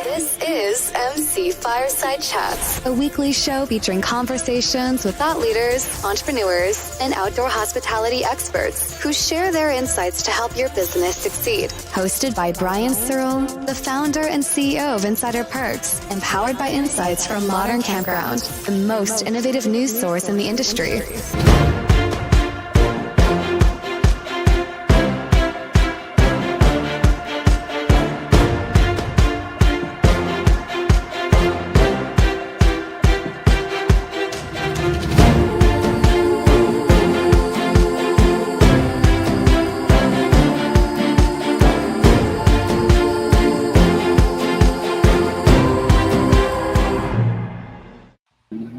This is MC Fireside Chats, a weekly show featuring conversations with thought leaders, entrepreneurs, and outdoor hospitality experts who share their insights to help your business succeed. Hosted by Brian Searl, the founder and CEO of Insider Perks, empowered by insights from Modern Campground, the most innovative news source in the industry.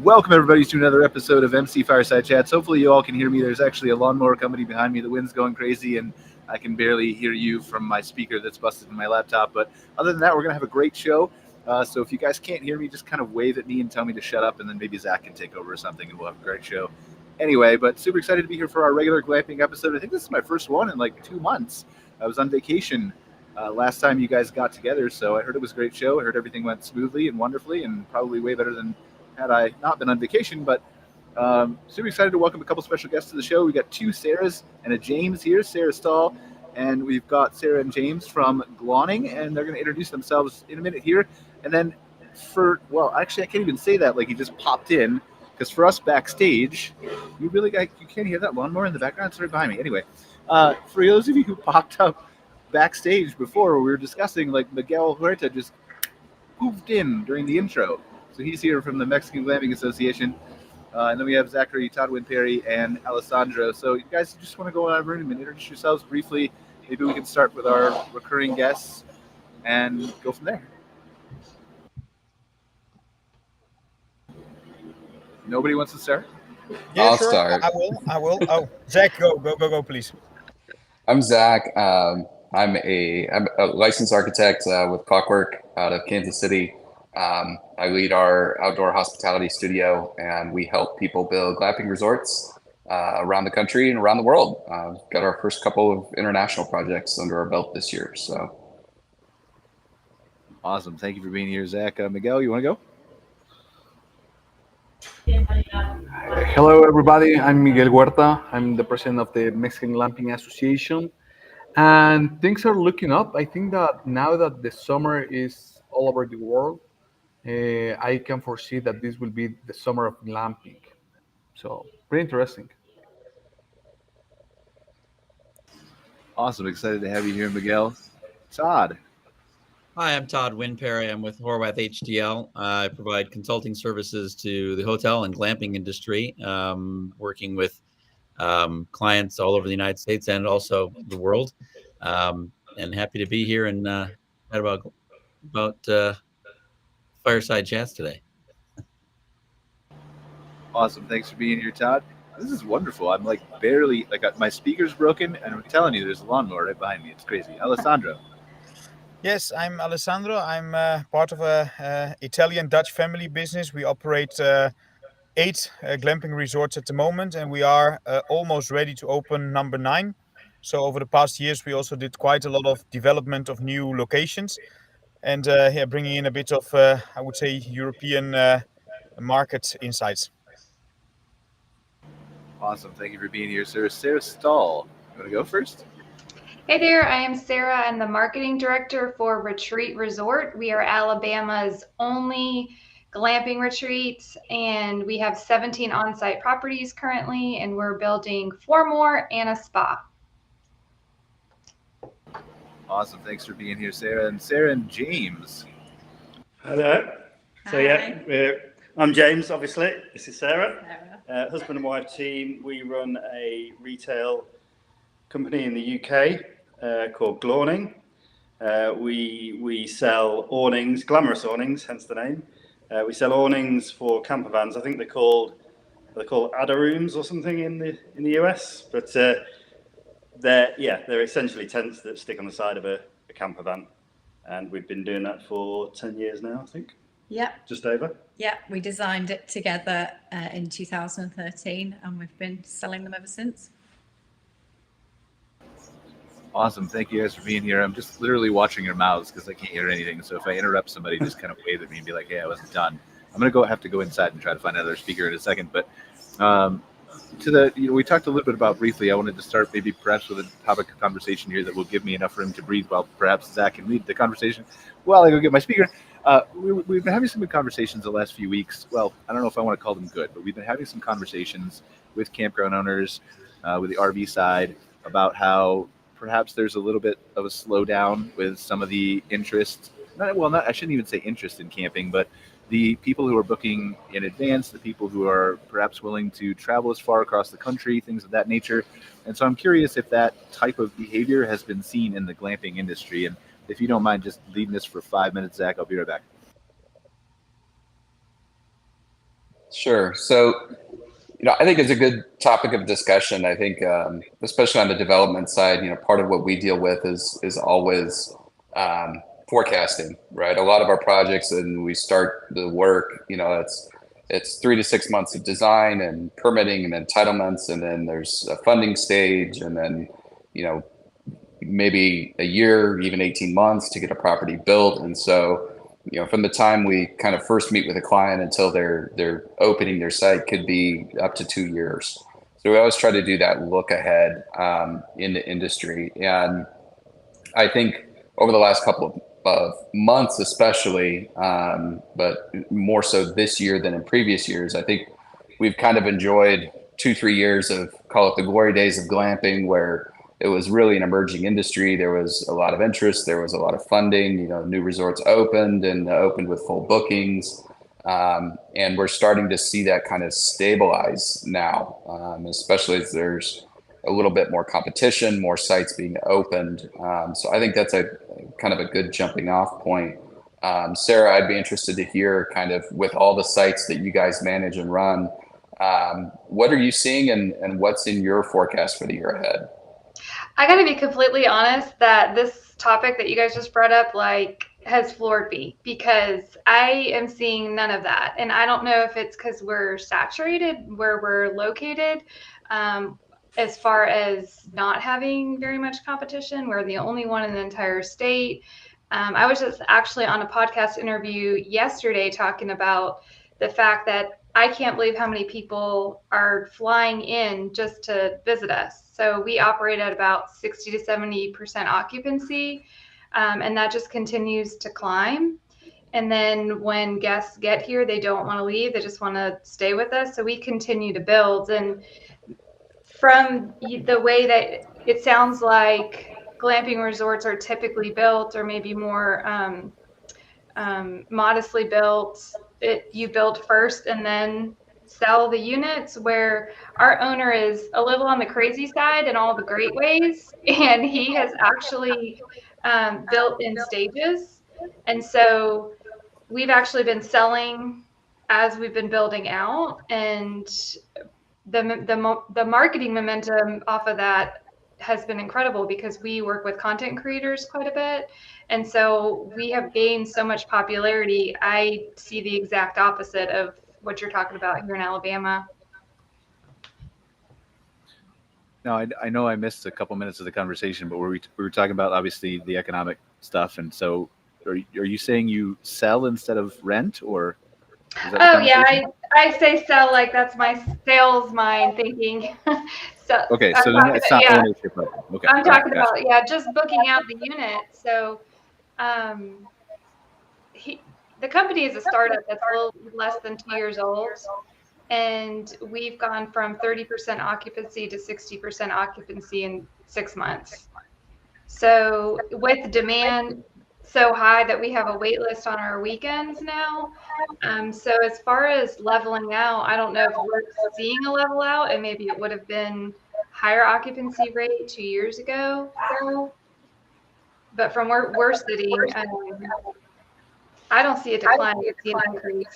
Welcome, everybody, to another episode of MC Fireside Chats. Hopefully you all can hear me. There's actually a lawnmower company behind me. The wind's going crazy, and I can barely hear you from my speaker that's busted in my laptop. But other than that, we're going to have a great show. So if you guys can't hear me, just kind of wave at me and tell me to shut up, and then maybe Zach can take over or something, and we'll have a great show. Anyway, but super excited to be here for our regular glamping episode. I think this is my first one in like 2 months. I was on vacation last time you guys got together, so I heard it was a great show. I heard everything went smoothly and wonderfully, and probably way better than had I not been on vacation. But super excited to welcome a couple special guests to the show. We got 2 Sarahs and a James here, Sarah Stahl, and we've got Sarah and James from Glawning, and they're going to introduce themselves in a minute here. And then actually I can't even say that like he just popped in, because for us backstage, you can't hear that lawnmower in the background. It's right behind me. Anyway, for those of you who popped up backstage before, we were discussing, like, Miguel Huerta just poofed in during the intro. So he's here from the Mexican Glamping Association. And then we have Zachary, Todd Wynne-Parry, and Alessandro. So you guys just want to go around the room and introduce yourselves briefly. Maybe we can start with our recurring guests and go from there. Nobody wants to start? Yeah, I'll sure. start. I will. Oh, Zach, go, please. I'm Zach. I'm a licensed architect with Clockwork out of Kansas City. I lead our outdoor hospitality studio, and we help people build glamping resorts around the country and around the world. Got our first couple of international projects under our belt this year. So awesome. Thank you for being here, Zach. Miguel, you want to go? Hello, everybody. I'm Miguel Huerta. I'm the president of the Mexican Glamping Association. And things are looking up. I think that now that the summer is all over the world, I can foresee that this will be the summer of glamping. So, pretty interesting. Awesome. Excited to have you here, Miguel. Todd. Hi, I'm Todd Wynne-Parry. I'm with Horwath HDL. I provide consulting services to the hotel and glamping industry, working with clients all over the United States and also the world. And happy to be here and chat about Fireside Chats today. Awesome. Thanks for being here, Todd. This is wonderful. I'm like barely, my speaker's broken, and I'm telling you, there's a lawnmower right behind me. It's crazy. Alessandro. Yes, I'm Alessandro. I'm part of a Italian-Dutch family business. We operate 8 glamping resorts at the moment, and we are almost ready to open number 9. So over the past years, we also did quite a lot of development of new locations, and bringing in a bit of, I would say, European market insights. Awesome. Thank you for being here, sir. Sarah Stahl. You want to go first? Hey there, I am Sarah. I'm the marketing director for Retreat Resort. We are Alabama's only glamping retreat, and we have 17 on-site properties currently, and we're building 4 more and a spa. Awesome. Thanks for being here, Sarah. And Sarah and James. Hello. So I'm James, obviously. This is Sarah. Husband and wife team. We run a retail company in the UK called Glawning. We sell awnings, glamorous awnings, hence the name. We sell awnings for camper vans. I think they're called Adarooms or something in the US, but they're essentially tents that stick on the side of a camper van, and we've been doing that for 10 years now, I think. Yeah. Just over. Yeah, we designed it together in 2013, and we've been selling them ever since. Awesome. Thank you guys for being here. I'm just literally watching your mouths because I can't hear anything. So if I interrupt somebody, just kind of wave at me and be like, hey, I wasn't done. I'm going to have to go inside and try to find another speaker in a second. But we talked a little bit about briefly. I wanted to start maybe perhaps with a topic of conversation here that will give me enough room to breathe while perhaps Zach can lead the conversation while I go get my speaker. We've been having some good conversations the last few weeks. Well, I don't know if I want to call them good, but we've been having some conversations with campground owners, with the RV side, about how perhaps there's a little bit of a slowdown with some of the interest. I shouldn't even say interest in camping, but the people who are booking in advance, the people who are perhaps willing to travel as far across the country, things of that nature. And so I'm curious if that type of behavior has been seen in the glamping industry. And if you don't mind just leading this for 5 minutes, Zach, I'll be right back. Sure. So, I think it's a good topic of discussion. I think, especially on the development side, part of what we deal with is always forecasting, right? A lot of our projects, and we start the work, it's 3 to 6 months of design and permitting and entitlements, and then there's a funding stage, and then, maybe a year, even 18 months to get a property built. And so, from the time we kind of first meet with a client until they're opening their site could be up to 2 years. So we always try to do that look ahead in the industry. And I think over the last couple of months, especially, but more so this year than in previous years, I think we've kind of enjoyed 2-3 years of, call it the glory days of glamping, where it was really an emerging industry. There was a lot of interest. There was a lot of funding. New resorts opened and opened with full bookings. And we're starting to see that kind of stabilize now, especially as there's a little bit more competition, more sites being opened. So I think that's a kind of a good jumping off point. Sarah, I'd be interested to hear kind of with all the sites that you guys manage and run, what are you seeing and what's in your forecast for the year ahead? I got to be completely honest that this topic that you guys just brought up, has floored me, because I am seeing none of that. And I don't know if it's because we're saturated where we're located, as far as not having very much competition. We're the only one in the entire state. I was just actually on a podcast interview yesterday talking about the fact that I can't believe how many people are flying in just to visit us. So we operate at about 60 to 70% occupancy, and that just continues to climb. And then when guests get here, they don't want to leave. They just want to stay with us. So we continue to build. And from the way that it sounds like glamping resorts are typically built, or maybe more modestly built, you build first and then sell the units, where our owner is a little on the crazy side in all the great ways, and he has actually built in stages. And so we've actually been selling as we've been building out, and the marketing momentum off of that has been incredible, because we work with content creators quite a bit. And so we have gained so much popularity. I see the exact opposite of what you're talking about here in Alabama. Now, I know I missed a couple minutes of the conversation, but we were talking about obviously the economic stuff. And so are you saying you sell instead of rent, or? Oh yeah, I say sell like that's my sales mind thinking. So okay, so then it's not ownership. Okay, I'm talking about just booking out the unit. So the company is a startup that's a little less than 2 years old, and we've gone from 30% occupancy to 60% occupancy in 6 months. So with demand so high that we have a wait list on our weekends now. So as far as leveling out, I don't know if we're seeing a level out, and maybe it would have been higher occupancy rate 2 years ago. But from where we're sitting, I don't see a decline. I see an increase.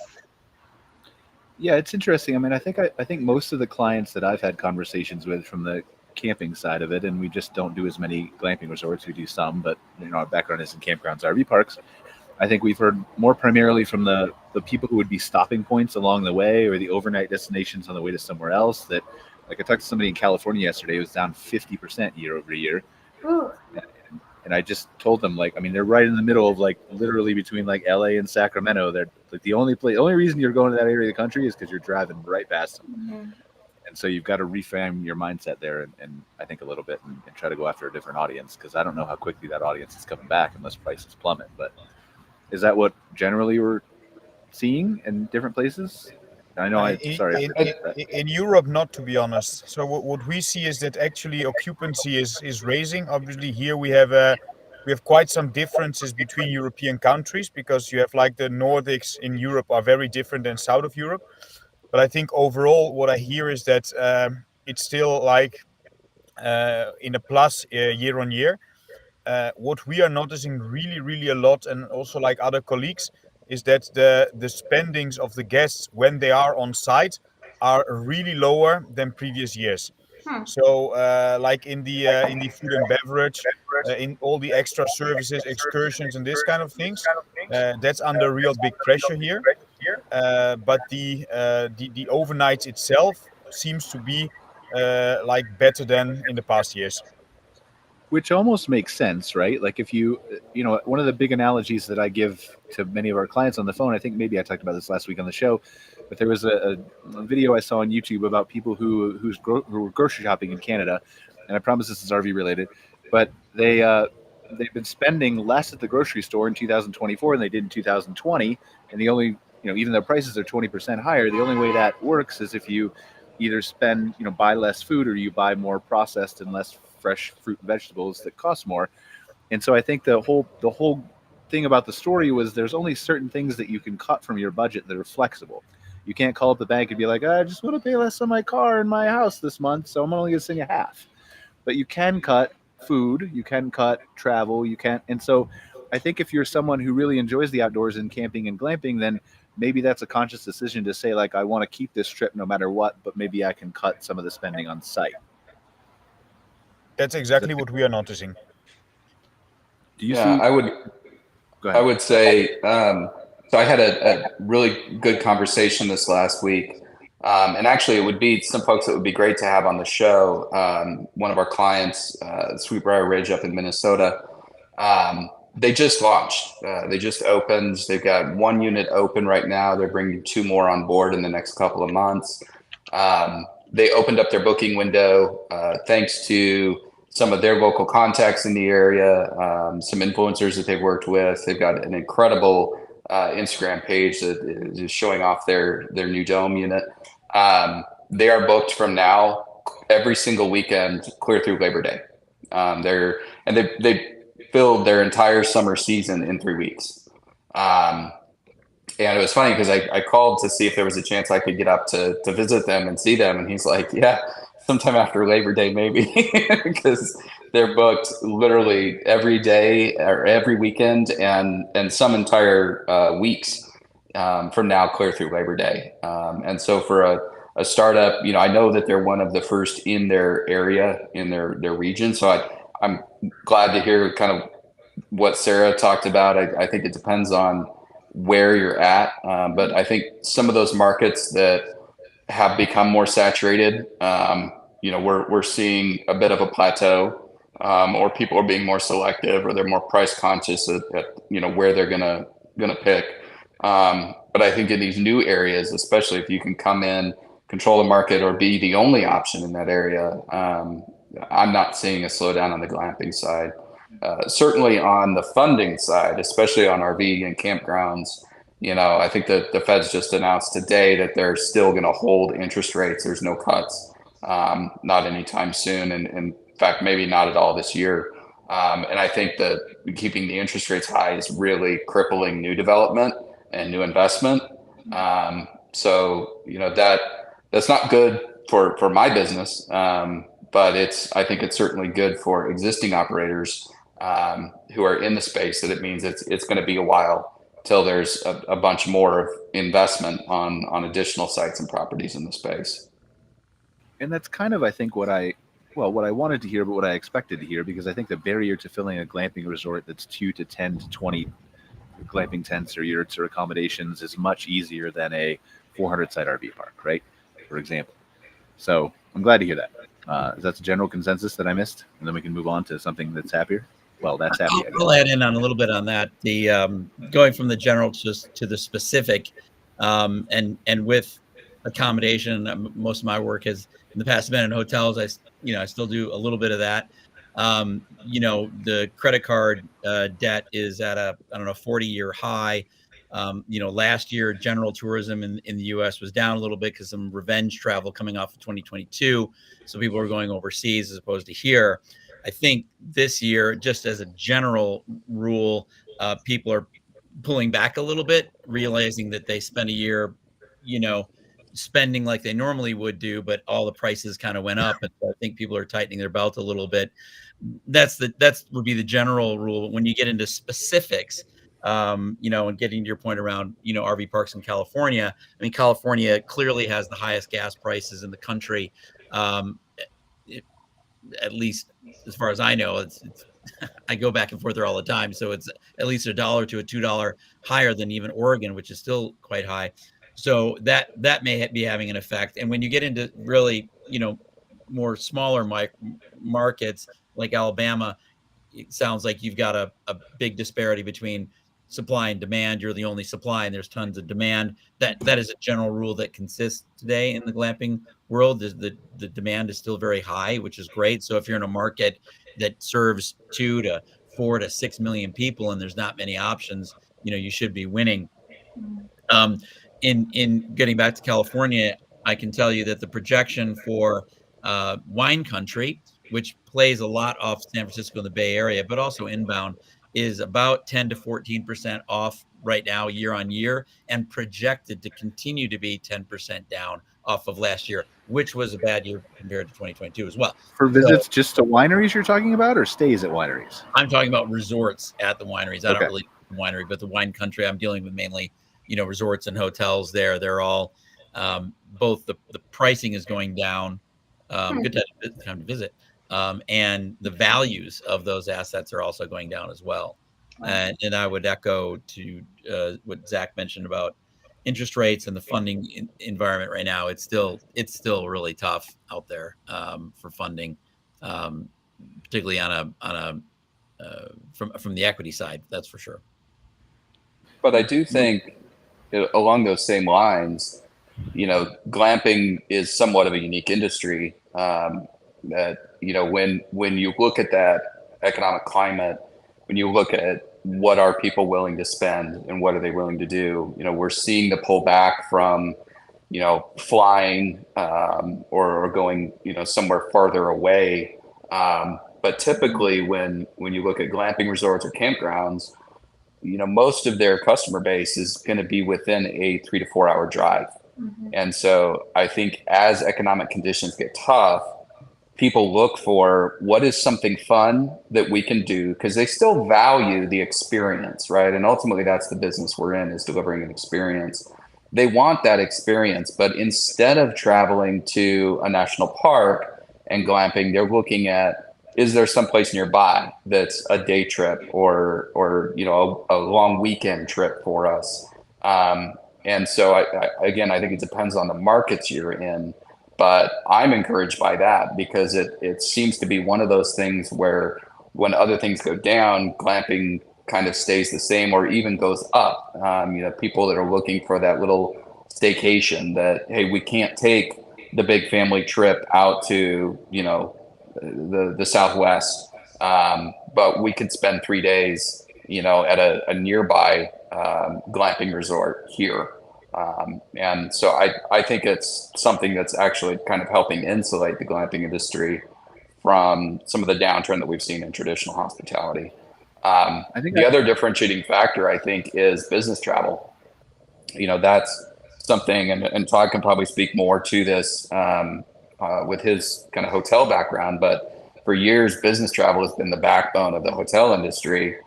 Yeah, it's interesting. I mean, I think most of the clients that I've had conversations with from the camping side of it, and we just don't do as many glamping resorts. We do some, but our background is in campgrounds, RV parks. I think we've heard more primarily from the people who would be stopping points along the way, or the overnight destinations on the way to somewhere else. That, like, I talked to somebody in California yesterday, it was down 50% year over year. Ooh. And I just told them, like, I mean, they're right in the middle of, like, literally between, like, LA and Sacramento. They're like the only reason you're going to that area of the country is because you're driving right past them. Mm-hmm. And so you've got to reframe your mindset there, and I think a little bit, and try to go after a different audience, because I don't know how quickly that audience is coming back unless prices plummet. But is that what generally we're seeing in different places? I know. In Europe, not, to be honest. So what we see is that actually occupancy is raising. Obviously, here we have quite some differences between European countries, because you have, like, the Nordics in Europe are very different than south of Europe. But I think overall, what I hear is that it's still, like, in a plus year on year. What we are noticing really, really a lot, and also like other colleagues, is that the spendings of the guests when they are on site are really lower than previous years. So, like in the food and beverage, in all the extra services, excursions, and this kind of things, that's under real big pressure here. But the overnight itself seems to be like better than in the past years. Which almost makes sense, right? Like, if you know, one of the big analogies that I give to many of our clients on the phone, I think maybe I talked about this last week on the show, but there was a video I saw on YouTube about people who were grocery shopping in Canada, and I promise this is RV related, but they've been spending less at the grocery store in 2024 than they did in 2020, and the only, even though prices are 20% higher, the only way that works is if you either buy less food, or you buy more processed and less fresh fruit and vegetables that cost more. And so I think the whole thing about the story was there's only certain things that you can cut from your budget that are flexible. You can't call up the bank and be like, I just want to pay less on my car and my house this month, so I'm only going to sing a half. But you can cut food, you can cut travel, you can. And so I think if you're someone who really enjoys the outdoors and camping and glamping, then maybe that's a conscious decision to say, like, I want to keep this trip no matter what, but maybe I can cut some of the spending on site. That's exactly what we are noticing. Do you see? I would say, so I had a really good conversation this last week. And actually, it would be some folks that would be great to have on the show. One of our clients, Sweetbriar Ridge up in Minnesota, they just launched. They just opened. They've got one unit open right now. They're bringing 2 more on board in the next couple of months. They opened up their booking window thanks to some of their local contacts in the area, some influencers that they've worked with. They've got an incredible Instagram page that is showing off their new dome unit. They are booked from now every single weekend clear through Labor Day. They filled their entire summer season in 3 weeks. And it was funny because I called to see if there was a chance I could get up to visit them and see them. And he's like, yeah, sometime after Labor Day, maybe, because they're booked literally every day or every weekend and some entire weeks from now clear through Labor Day. And so for a startup, I know that they're one of the first in their area, in their region. So I'm glad to hear kind of what Sarah talked about. I think it depends on where you're at. But I think some of those markets that have become more saturated, we're seeing a bit of a plateau, or people are being more selective, or they're more price conscious at where they're gonna pick. But I think in these new areas, especially if you can come in, control the market, or be the only option in that area, I'm not seeing a slowdown on the glamping side. Certainly on the funding side, especially on RV and campgrounds, I think that the Fed's just announced today that they're still going to hold interest rates. There's no cuts, not anytime soon. And in fact, maybe not at all this year. And I think that keeping the interest rates high is really crippling new development and new investment. So, that's not good for my business. But I think it's certainly good for existing operators who are in the space, that it means it's going to be a while till there's a bunch more of investment on additional sites and properties in the space. And that's kind of, I think, what I wanted to hear, but what I expected to hear, because I think the barrier to filling a glamping resort that's 2 to 10 to 20 glamping tents or yurts or accommodations is much easier than a 400 site RV park, right? For example. So I'm glad to hear that. Is that the general consensus that I missed? And then we can move on to something that's happier. Well, that's happy. I'll add in on a little bit on that. The going from the general to the specific, and with accommodation. Most of my work has in the past been in hotels. I still do a little bit of that. The credit card debt is at a 40-year high. Last year, general tourism in the U.S. was down a little bit because some revenge travel coming off of 2022. So people are going overseas as opposed to here. I think this year, just as a general rule, people are pulling back a little bit, realizing that they spent a year, spending like they normally would do, but all the prices kind of went up. And so I think people are tightening their belt a little bit. That would be the general rule. But when you get into specifics, and getting to your point around, RV parks in California, I mean, California clearly has the highest gas prices in the country. At least as far as I know, it's I go back and forth there all the time. So it's at least $1 to $2 higher than even Oregon, which is still quite high. So that may be having an effect. And when you get into really, more smaller markets like Alabama, it sounds like you've got a big disparity between supply and demand. You're the only supply and there's tons of demand. That is a general rule that consists today in the glamping world. The demand is still very high, which is great. So if you're in a market that serves 2 to 4 to 6 million people and there's not many options, you should be winning. In getting back to California, I can tell you that the projection for wine country, which plays a lot off San Francisco and the Bay Area, but also inbound, is about 10 to 14% off right now, year on year, and projected to continue to be 10% down off of last year, which was a bad year compared to 2022 as well. For visits just to wineries you're talking about, or stays at wineries? I'm talking about resorts at the wineries. I don't really winery, but the wine country, I'm dealing with mainly, resorts and hotels there. They're all, both the pricing is going down, good time to visit. And the values of those assets are also going down as well. And I would echo to what Zach mentioned about interest rates and the funding environment right now. It's still really tough out there for funding, particularly from the equity side. That's for sure. But I do think along those same lines, glamping is somewhat of a unique industry. That when you look at that economic climate, when you look at what are people willing to spend and what are they willing to do, we're seeing the pullback from flying or going somewhere farther away. But typically when you look at glamping resorts or campgrounds, most of their customer base is going to be within a 3 to 4 hour drive. Mm-hmm. And so I think as economic conditions get tough, people look for what is something fun that we can do, because they still value the experience, right? And ultimately that's the business we're in, is delivering an experience. They want that experience, but instead of traveling to a national park and glamping, they're looking at, is there someplace nearby that's a day trip or a long weekend trip for us? And so I think it depends on the markets you're in. But I'm encouraged by that, because it seems to be one of those things where when other things go down, glamping kind of stays the same or even goes up. People that are looking for that little staycation that, hey, we can't take the big family trip out to, the Southwest, but we could spend 3 days, at a nearby glamping resort here. And so I think it's something that's actually kind of helping insulate the glamping industry from some of the downturn that we've seen in traditional hospitality. I think the other differentiating factor, I think, is business travel. That's something, and Todd can probably speak more to this with his kind of hotel background, but for years, business travel has been the backbone of the hotel industry.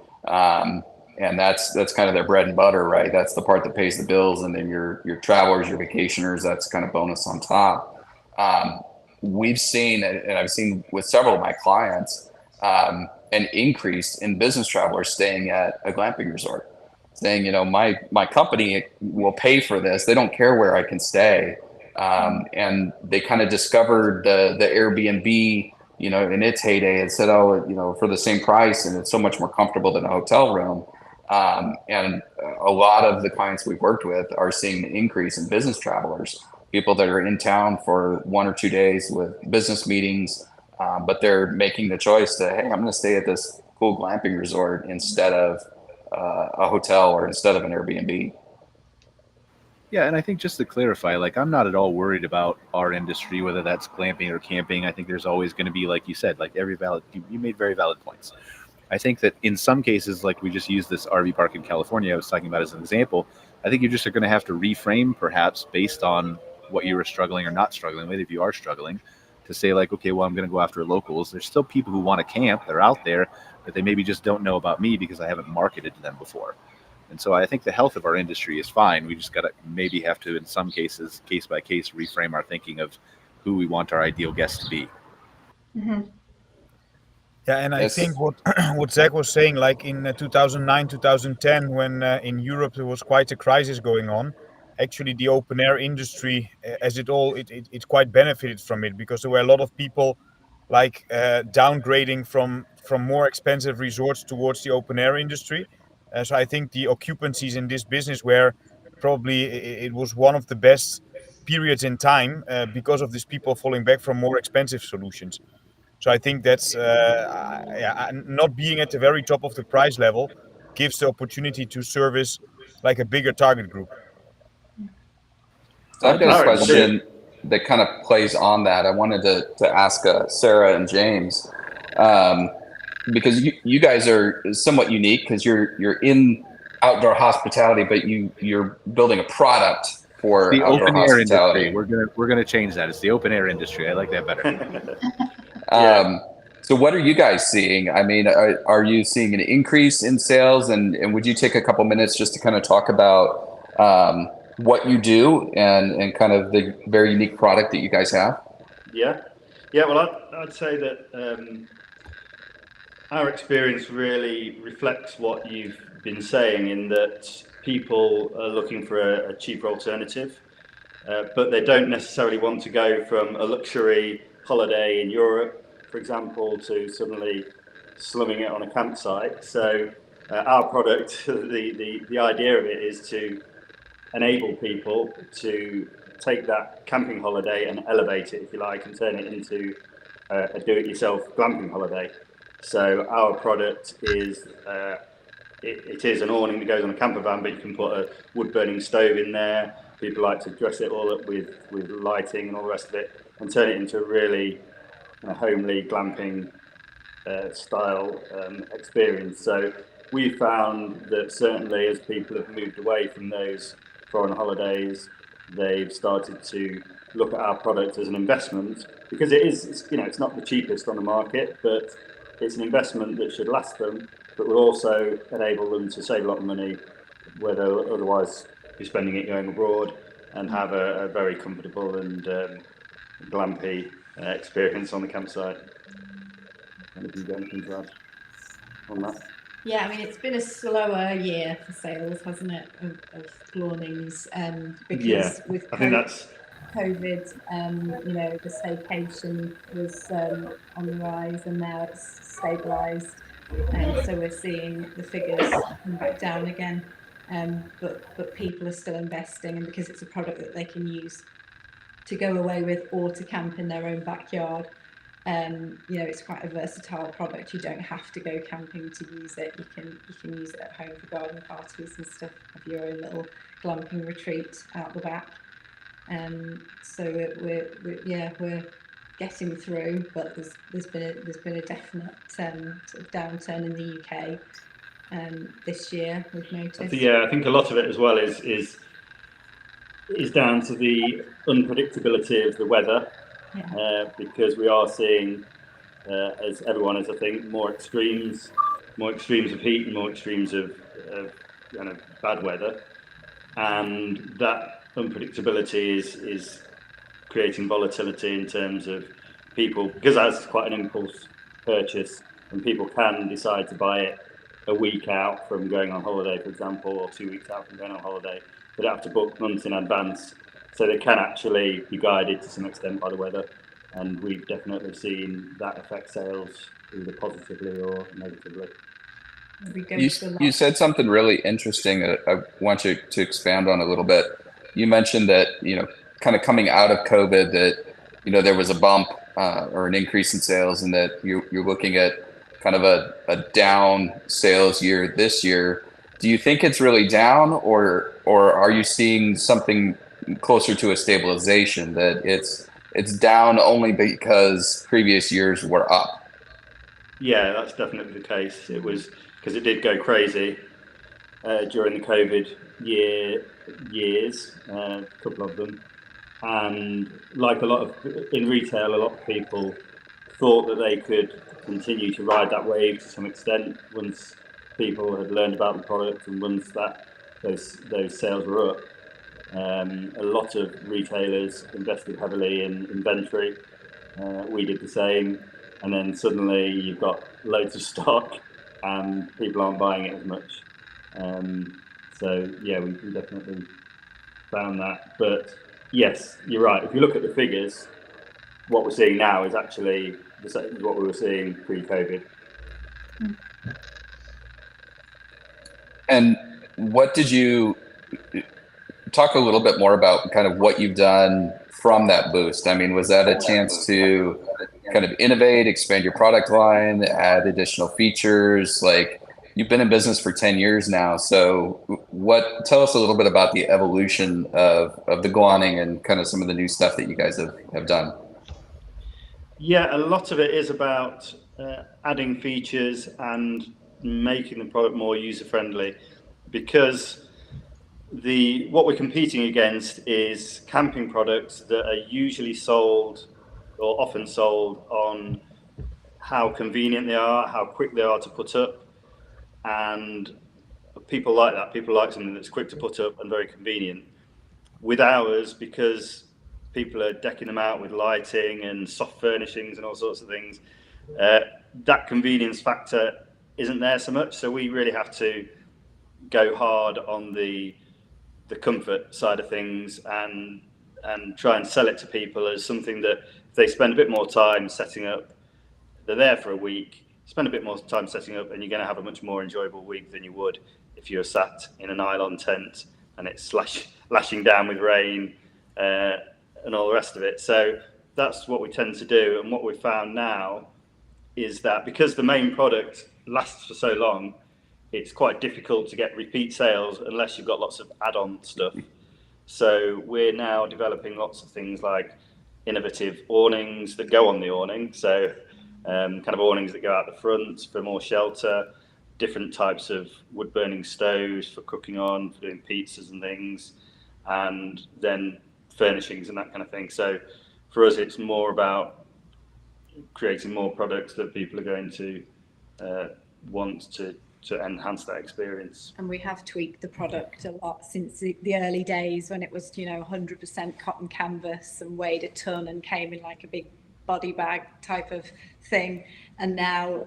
And that's kind of their bread and butter, right? That's the part that pays the bills. And then your travelers, your vacationers, that's kind of bonus on top. We've seen, and I've seen with several of my clients, an increase in business travelers staying at a glamping resort, saying, my company will pay for this. They don't care where I can stay. And they kind of discovered the Airbnb, in its heyday, and said, oh, for the same price, and it's so much more comfortable than a hotel room. And a lot of the clients we've worked with are seeing an increase in business travelers, people that are in town for 1 or 2 days with business meetings, but they're making the choice to, hey, I'm going to stay at this cool glamping resort instead of a hotel or instead of an Airbnb. Yeah, and I think just to clarify, like, I'm not at all worried about our industry, whether that's glamping or camping. I think there's always going to be, like you said, like you made very valid points. I think that in some cases, like we just used this RV park in California I was talking about as an example, I think you just are going to have to reframe perhaps based on what you were struggling or not struggling with. If you are struggling, to say like, okay, well, I'm going to go after locals. There's still people who want to camp. They're out there, but they maybe just don't know about me because I haven't marketed to them before. And so I think the health of our industry is fine. We just got to maybe have to, in some cases, case by case, reframe our thinking of who we want our ideal guest to be. Mm-hmm. Yeah, and I think what what Zach was saying, like in 2009, 2010, when in Europe there was quite a crisis going on, actually the open air industry, it quite benefited from it, because there were a lot of people like downgrading from more expensive resorts towards the open air industry. So I think the occupancies in this business were probably it was one of the best periods in time because of these people falling back from more expensive solutions. So I think that's not being at the very top of the price level gives the opportunity to service like a bigger target group. So I've got a question that kind of plays on that. I wanted to ask Sarah and James, because you guys are somewhat unique because you're in outdoor hospitality, but you're building a product for the outdoor open air hospitality. industry. We're gonna change that. It's the open air industry. I like that better. So what are you guys seeing? I mean, are you seeing an increase in sales? And would you take a couple minutes just to kind of talk about what you do and kind of the very unique product that you guys have? Yeah. Well, I'd say that our experience really reflects what you've been saying, in that people are looking for a cheaper alternative, but they don't necessarily want to go from a luxury holiday in Europe, for example, to suddenly slumming it on a campsite. So our product, the idea of it is to enable people to take that camping holiday and elevate it, if you like, and turn it into a do-it-yourself glamping holiday. So our product is it is an awning that goes on a camper van, but you can put a wood-burning stove in there. People like to dress it all up with lighting and all the rest of it, and turn it into a really homely glamping style experience. So we found that certainly as people have moved away from those foreign holidays, they've started to look at our product as an investment, because it's not the cheapest on the market, but it's an investment that should last them, but will also enable them to save a lot of money, where they'll otherwise be spending it going abroad, and have a very comfortable and glampy experience on the campsite. Have you got anything to add on that? Yeah, I mean, it's been a slower year for sales, hasn't it, of awnings? Because with I think that's COVID, the staycation was on the rise, and now it's stabilised, and so we're seeing the figures come back down again. But people are still investing, and because it's a product that they can use to go away with or to camp in their own backyard. It's quite a versatile product. You don't have to go camping to use it. You can use it at home for garden parties and stuff. Have your own little glamping retreat out the back. So we're getting through, but there's been a definite sort of downturn in the UK this year. We've noticed. I think a lot of it as well is down to the unpredictability of the weather. Because we are seeing, as everyone is, I think, more extremes of heat and more extremes of kind of bad weather, and that unpredictability is creating volatility in terms of people, because that's quite an impulse purchase, and people can decide to buy it a week out from going on holiday, for example, or 2 weeks out from going on holiday. They don't have to book months in advance. So they can actually be guided to some extent by the weather, and we've definitely seen that affect sales either positively or negatively. You said something really interesting that I want you to expand on a little bit. You mentioned that, kind of coming out of COVID, that, there was a bump or an increase in sales, and that you're looking at kind of a down sales year this year. Do you think it's really down, or are you seeing something closer to a stabilization, that it's down only because previous years were up? Yeah, that's definitely the case. It was because it did go crazy during the COVID years, a couple of them. And like in retail, a lot of people thought that they could continue to ride that wave to some extent once people had learned about the product and once those sales were up. A lot of retailers invested heavily in inventory. We did the same. And then suddenly you've got loads of stock and people aren't buying it as much. So yeah, we definitely found that. But yes, you're right. If you look at the figures, what we're seeing now is actually the same as what we were seeing pre-COVID. And what did you talk a little bit more about kind of what you've done from that boost? I mean, was that a chance to kind of innovate, expand your product line, add additional features? Like, you've been in business for 10 years now. So tell us a little bit about the evolution of the Glawning and kind of some of the new stuff that you guys have done. Yeah, a lot of it is about adding features and making the product more user-friendly, because what we're competing against is camping products that are usually sold or often sold on how convenient they are, how quick they are to put up, and people like that. People like something that's quick to put up and very convenient. With ours, because people are decking them out with lighting and soft furnishings and all sorts of things, that convenience factor isn't there so much. So we really have to go hard on the comfort side of things and try and sell it to people as something that if they spend a bit more time setting up, they're there for a week, spend a bit more time setting up, and you're going to have a much more enjoyable week than you would if you're sat in a nylon tent and it's lashing down with rain and all the rest of it. So that's what we tend to do. And what we've found now is that because the main product lasts for so long, it's quite difficult to get repeat sales unless you've got lots of add-on stuff. So we're now developing lots of things like innovative awnings that go on the awning. So kind of awnings that go out the front for more shelter, different types of wood-burning stoves for cooking on, for doing pizzas and things, and then furnishings and that kind of thing. So for us, it's more about creating more products that people are going to want to enhance that experience. And we have tweaked the product a lot since the early days when it was 100% cotton canvas and weighed a ton and came in like a big body bag type of thing, and now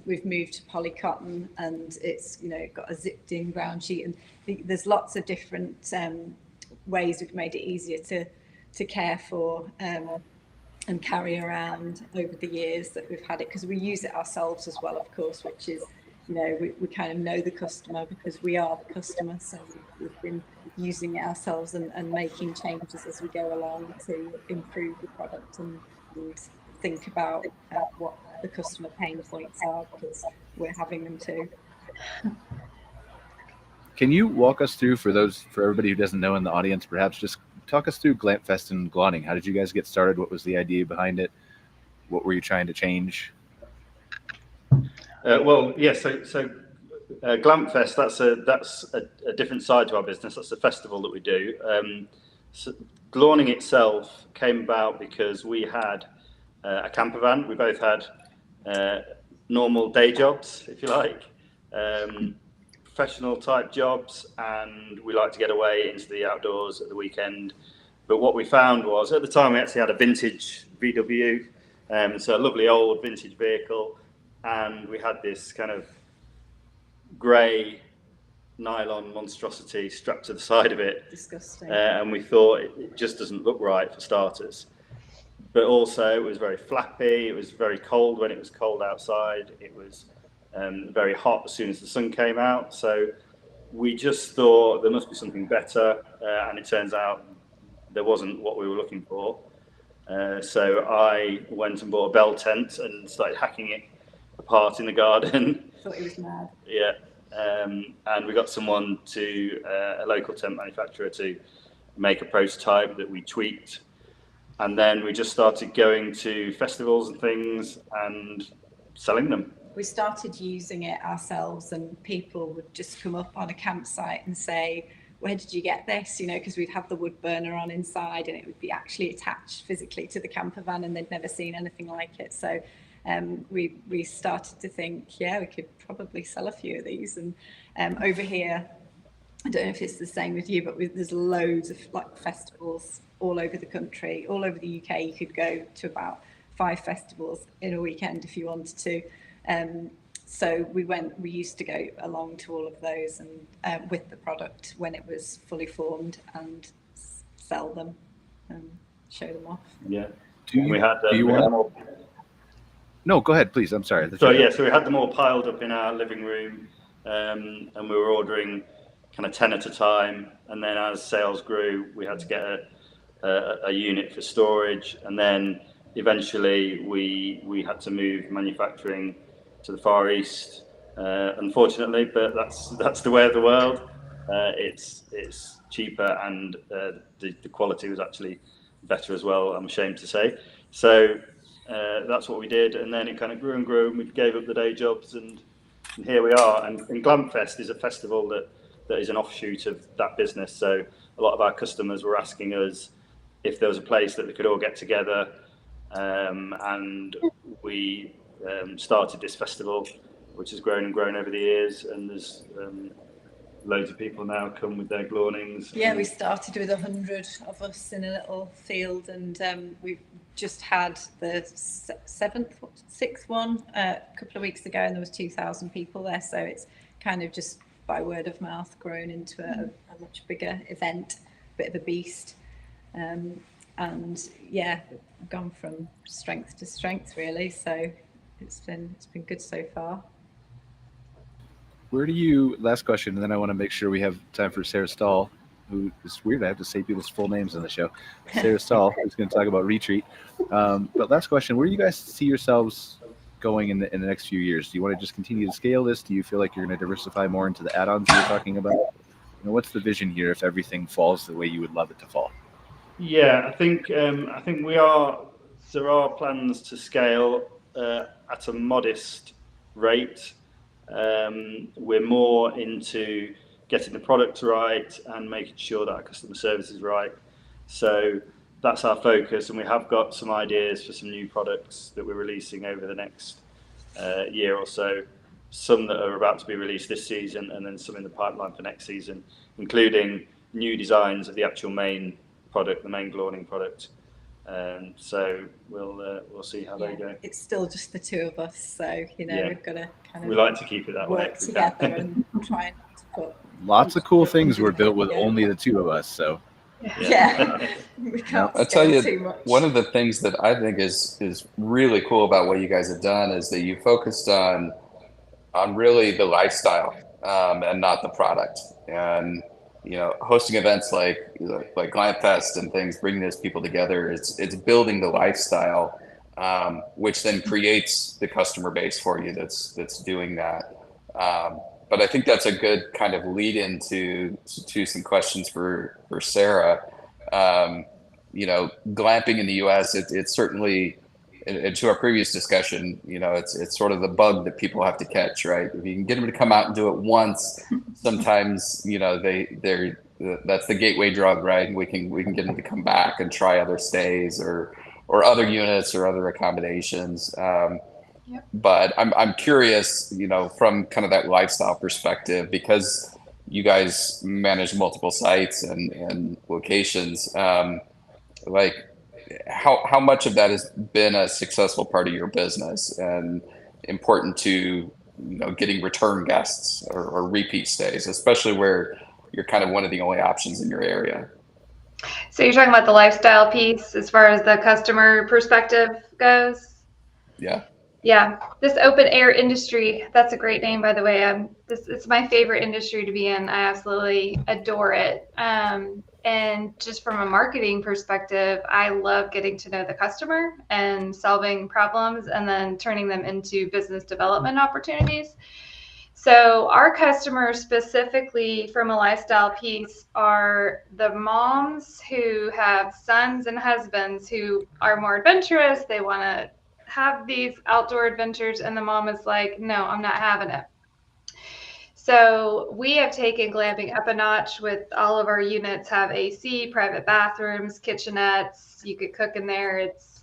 we've moved to polycotton, and it's got a zipped in ground sheet, and there's lots of different ways we've made it easier to care for and carry around over the years that we've had it, because we use it ourselves as well, of course, which is we kind of know the customer because we are the customer, so we've been using it ourselves and making changes as we go along to improve the product and think about what the customer pain points are, because we're having them too. Can you walk us through, for everybody who doesn't know in the audience, perhaps just talk us through Glampfest and Glawning? How did you guys get started? What was the idea behind it? What were you trying to change? So Glampfest, that's a different side to our business. That's a festival that we do. So Glawning itself came about because we had a camper van. We both had normal day jobs, if you like, professional type jobs, and we like to get away into the outdoors at the weekend. But what we found was, at the time, we actually had a vintage VW, so a lovely old vintage vehicle, and we had this kind of grey nylon monstrosity strapped to the side of it. Disgusting. And we thought it just doesn't look right for starters. But also it was very flappy. It was very cold when it was cold outside. It was very hot as soon as the sun came out. So we just thought there must be something better. And it turns out there wasn't what we were looking for. So I went and bought a bell tent and started hacking it apart in the garden. Thought he was mad. Yeah. And we got someone a local tent manufacturer to make a prototype that we tweaked. And then we just started going to festivals and things and selling them. We started using it ourselves, and people would just come up on a campsite and say, where did you get this? You know, because we'd have the wood burner on inside and it would be actually attached physically to the camper van, and they'd never seen anything like it. So we started to think, yeah, we could probably sell a few of these. And over here, I don't know if it's the same with you, but there's loads of like festivals all over the country, all over the UK. You could go to about 5 festivals in a weekend if you wanted to. So we used to go along to all of those and with the product when it was fully formed and sell them and show them off. Yeah. We had No, go ahead, please. I'm sorry. So we had them all piled up in our living room, and we were ordering kind of 10 at a time. And then as sales grew, we had to get a unit for storage. And then eventually we had to move manufacturing to the Far East, unfortunately, but that's the way of the world. It's cheaper, and the quality was actually better as well, I'm ashamed to say. So that's what we did, and then it kind of grew and grew, and we gave up the day jobs, and here we are. And Glamfest is a festival that is an offshoot of that business. So a lot of our customers were asking us if there was a place that they could all get together, and we started this festival, which has grown and grown over the years, and there's loads of people now come with their glawnings. Yeah, we started with 100 of us in a little field, and we've just had the sixth one a couple of weeks ago, and there was 2,000 people there. So it's kind of just by word of mouth grown into a much bigger event, a bit of a beast. And yeah, gone from strength to strength really. So it's been good so far. Last question, and then I want to make sure we have time for Sarah Stahl, who is weird. I have to say people's full names on the show. Sarah Stahl, who's going to talk about Retreat. But last question, where do you guys see yourselves going in the next few years? Do you want to just continue to scale this? Do you feel like you're going to diversify more into the add-ons you're talking about? What's the vision here if everything falls the way you would love it to fall? Yeah, I think there are plans to scale at a modest rate. We're more into getting the product right and making sure that our customer service is right. So that's our focus, and we have got some ideas for some new products that we're releasing over the next year or so. Some that are about to be released this season, and then some in the pipeline for next season, including new designs of the actual main product, the main glawning product. So we'll see how they go. It's still just the two of us, so we've got to kind of. We like to keep it that way. Work together and try not to put. Lots of cool things were built with only the two of us, so. Yeah. We can't I'll tell you, too much. one of the things that I think is really cool about what you guys have done is that you focused on really the lifestyle and not the product. And hosting events like Glamfest and things, bringing those people together, it's building the lifestyle, which then creates the customer base for you that's doing that. But I think that's a good kind of lead into some questions for Sarah. Glamping in the US, it's certainly, and to our previous discussion, it's sort of the bug that people have to catch, right? If you can get them to come out and do it once, sometimes that's the gateway drug, right? And we can get them to come back and try other stays or other units or other accommodations. Yep. But I'm curious, from kind of that lifestyle perspective, because you guys manage multiple sites and locations, how much of that has been a successful part of your business and important to getting return guests or repeat stays, especially where you're kind of one of the only options in your area. So you're talking about the lifestyle piece as far as the customer perspective goes? Yeah. Yeah, this open air industry, that's a great name, by the way. It's my favorite industry to be in. I absolutely adore it. And just from a marketing perspective, I love getting to know the customer and solving problems and then turning them into business development opportunities. So our customers specifically from a lifestyle piece are the moms who have sons and husbands who are more adventurous. They want to have these outdoor adventures, and the mom is like, no, I'm not having it. So we have taken glamping up a notch with all of our units have AC, private bathrooms, kitchenettes. You could cook in there. It's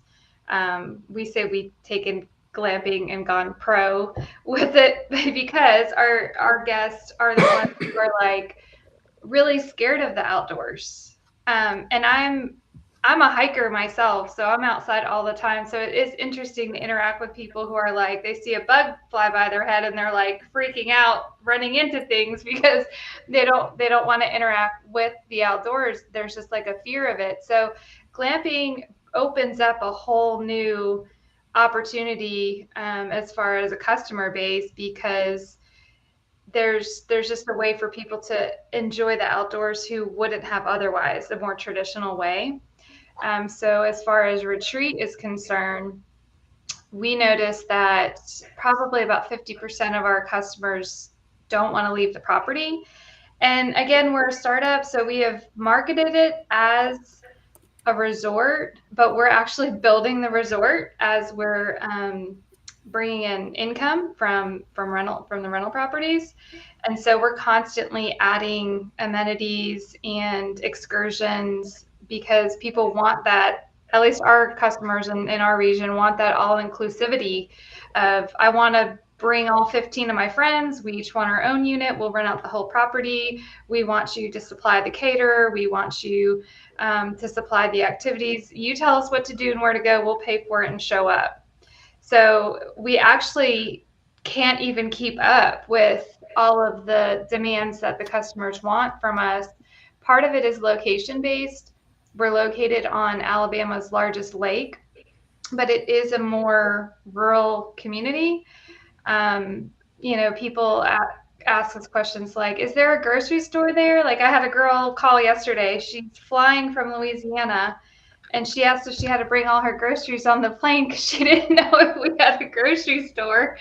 we say we've taken glamping and gone pro with it because our guests are the ones who are like really scared of the outdoors. And I'm a hiker myself, so I'm outside all the time. So it is interesting to interact with people who are like, they see a bug fly by their head and they're like freaking out, running into things because they don't want to interact with the outdoors. There's just like a fear of it. So glamping opens up a whole new opportunity as far as a customer base, because there's just a way for people to enjoy the outdoors who wouldn't have otherwise, a more traditional way. So as far as Retreat is concerned, we noticed that probably about 50% of our customers don't want to leave the property. And again, we're a startup, so we have marketed it as a resort, but we're actually building the resort as we're bringing in income from the rental properties. And so we're constantly adding amenities and excursions because people want that. At least our customers in our region want that all inclusivity of, I want to bring all 15 of my friends. We each want our own unit. We'll rent out the whole property. We want you to supply the caterer. We want you to supply the activities. You tell us what to do and where to go. We'll pay for it and show up. So we actually can't even keep up with all of the demands that the customers want from us. Part of it is location based. We're located on Alabama's largest lake, but it is a more rural community. People ask us questions like, is there a grocery store there? Like I had a girl call yesterday. She's flying from Louisiana, and she asked if she had to bring all her groceries on the plane because she didn't know if we had a grocery store.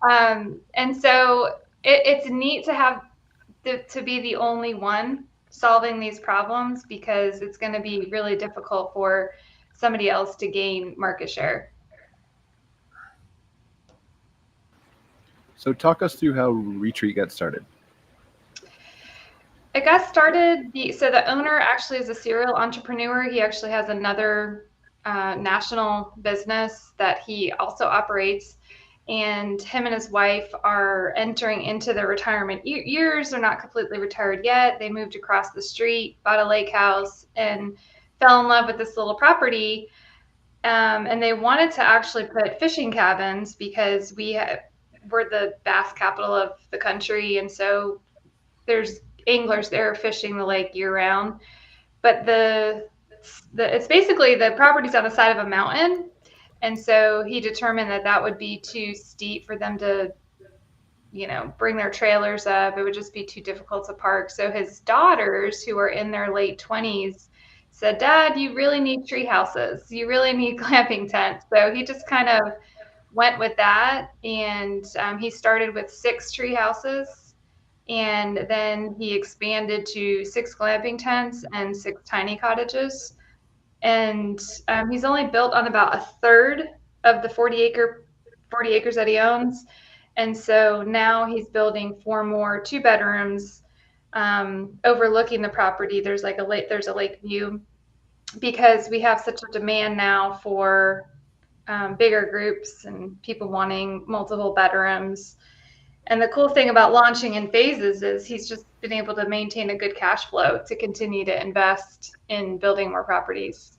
And so it's neat to have to be the only one solving these problems, because it's going to be really difficult for somebody else to gain market share. So talk us through how Retreat got started. It got started, so the owner actually is a serial entrepreneur. He actually has another national business that he also operates. And him and his wife are entering into their retirement years. They're not completely retired yet. They moved across the street, bought a lake house, and fell in love with this little property. And they wanted to actually put fishing cabins because we're the bass capital of the country. And so there's anglers there fishing the lake year round. But it's basically the property's on the side of a mountain. And so he determined that would be too steep for them to, bring their trailers up. It would just be too difficult to park. So his daughters, who are in their late 20s, said, Dad, you really need tree houses. You really need glamping tents. So he just kind of went with that. And he started with 6 tree houses. And then he expanded to 6 glamping tents and 6 tiny cottages. And he's only built on about a third of the 40 acres that he owns. And so now he's building 4 more 2-bedrooms overlooking the property. There's a lake view, because we have such a demand now for bigger groups and people wanting multiple bedrooms. And the cool thing about launching in phases is he's just been able to maintain a good cash flow to continue to invest in building more properties.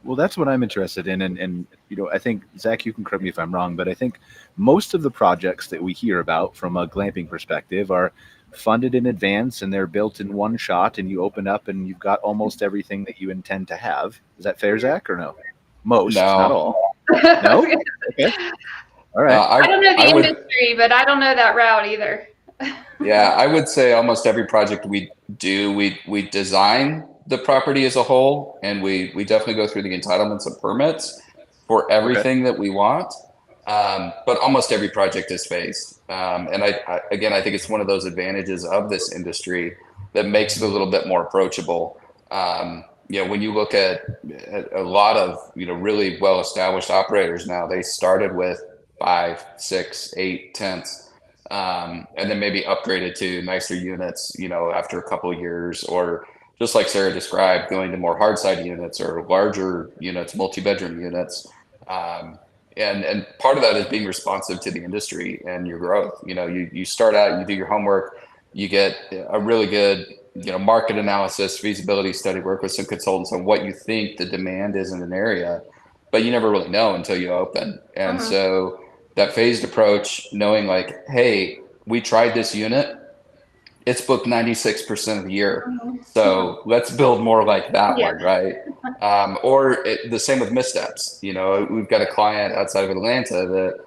Well, that's what I'm interested in, and I think Zach, you can correct me if I'm wrong, but I think most of the projects that we hear about from a glamping perspective are funded in advance and they're built in one shot, and you open up and you've got almost everything that you intend to have. Is that fair, Zach, or no? Most, not No. all. No. Okay. All right. I don't know the I would, industry, but I don't know that route either. yeah, I would say almost every project we do, we design the property as a whole, and we definitely go through the entitlements and permits for everything that we want. But almost every project is phased. And again, I think it's one of those advantages of this industry that makes it a little bit more approachable. When you look at a lot of, really well-established operators now, they started with 5, 6, 8 tents, and then maybe upgraded to nicer units, after a couple of years, or just like Sarah described, going to more hard side units or larger units, multi-bedroom units. And part of that is being responsive to the industry and your growth. You start out, you do your homework, you get a really good, market analysis, feasibility study, work with some consultants on what you think the demand is in an area, but you never really know until you open. And so that phased approach, knowing like, hey, we tried this unit, it's booked 96% of the year. So let's build more like that one, right? The same with missteps. We've got a client outside of Atlanta that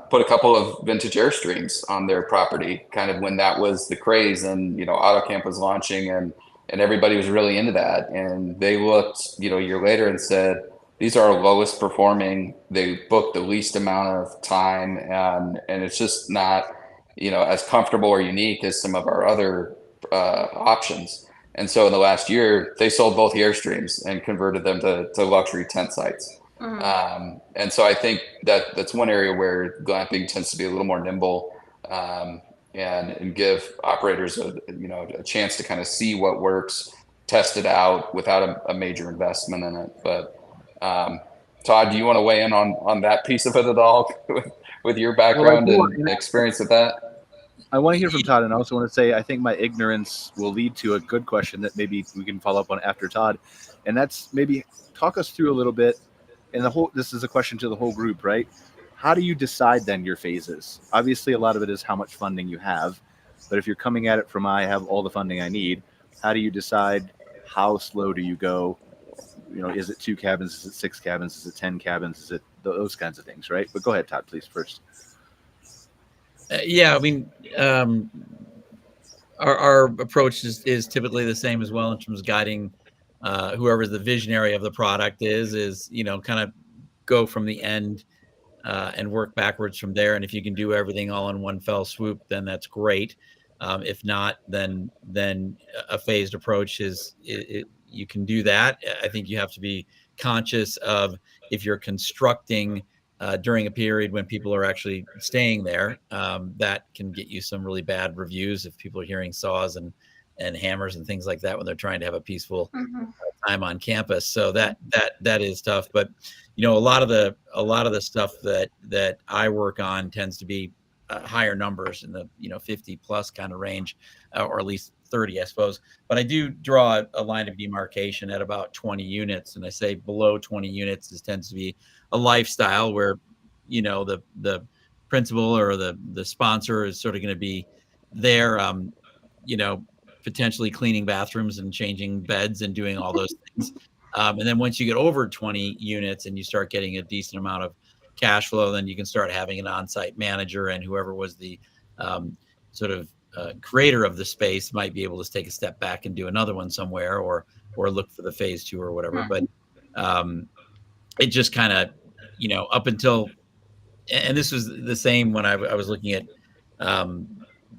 put a couple of vintage Airstreams on their property, kind of when that was the craze, and AutoCamp was launching, and everybody was really into that. And they looked, a year later and said, these are our lowest performing. They booked the least amount of time, and it's just not as comfortable or unique as some of our other options. And so in the last year, they sold both the Airstreams and converted them to luxury tent sites. And so I think that's one area where glamping tends to be a little more nimble, and give operators a chance to kind of see what works, test it out without a major investment in it. But Todd, do you want to weigh in on that piece of it at all with your background and experience with that? I want to hear from Todd, and I also want to say I think my ignorance will lead to a good question that maybe we can follow up on after Todd, and that's maybe talk us through a little bit. And this is a question to the whole group, right? How do you decide then your phases? Obviously, a lot of it is how much funding you have, but if you're coming at it from I have all the funding I need, how do you decide how slow do you go? Is it 2 cabins? Is it 6 cabins? Is it 10 cabins? Is it those kinds of things, right? But go ahead, Todd, please, first. Yeah, I mean, our approach is typically the same as well in terms of guiding whoever the visionary of the product is kind of go from the end and work backwards from there. And if you can do everything all in one fell swoop, then that's great. If not, then a phased approach you can do that. I think you have to be conscious of if you're constructing during a period when people are actually staying there, that can get you some really bad reviews if people are hearing saws and hammers and things like that when they're trying to have a peaceful time on campus. So that is tough. But a lot of the stuff that I work on tends to be higher numbers in the 50 plus kind of range, or at least 30, I suppose. But I do draw a line of demarcation at about 20 units, and I say below 20 units tends to be a lifestyle where the principal or the sponsor is sort of going to be there, potentially cleaning bathrooms and changing beds and doing all those things. And then once you get over 20 units and you start getting a decent amount of cash flow, then you can start having an on-site manager, and whoever was the creator of the space might be able to take a step back and do another one somewhere, or look for the phase 2 or whatever. But it just kind of, up until, and this was the same when I was looking at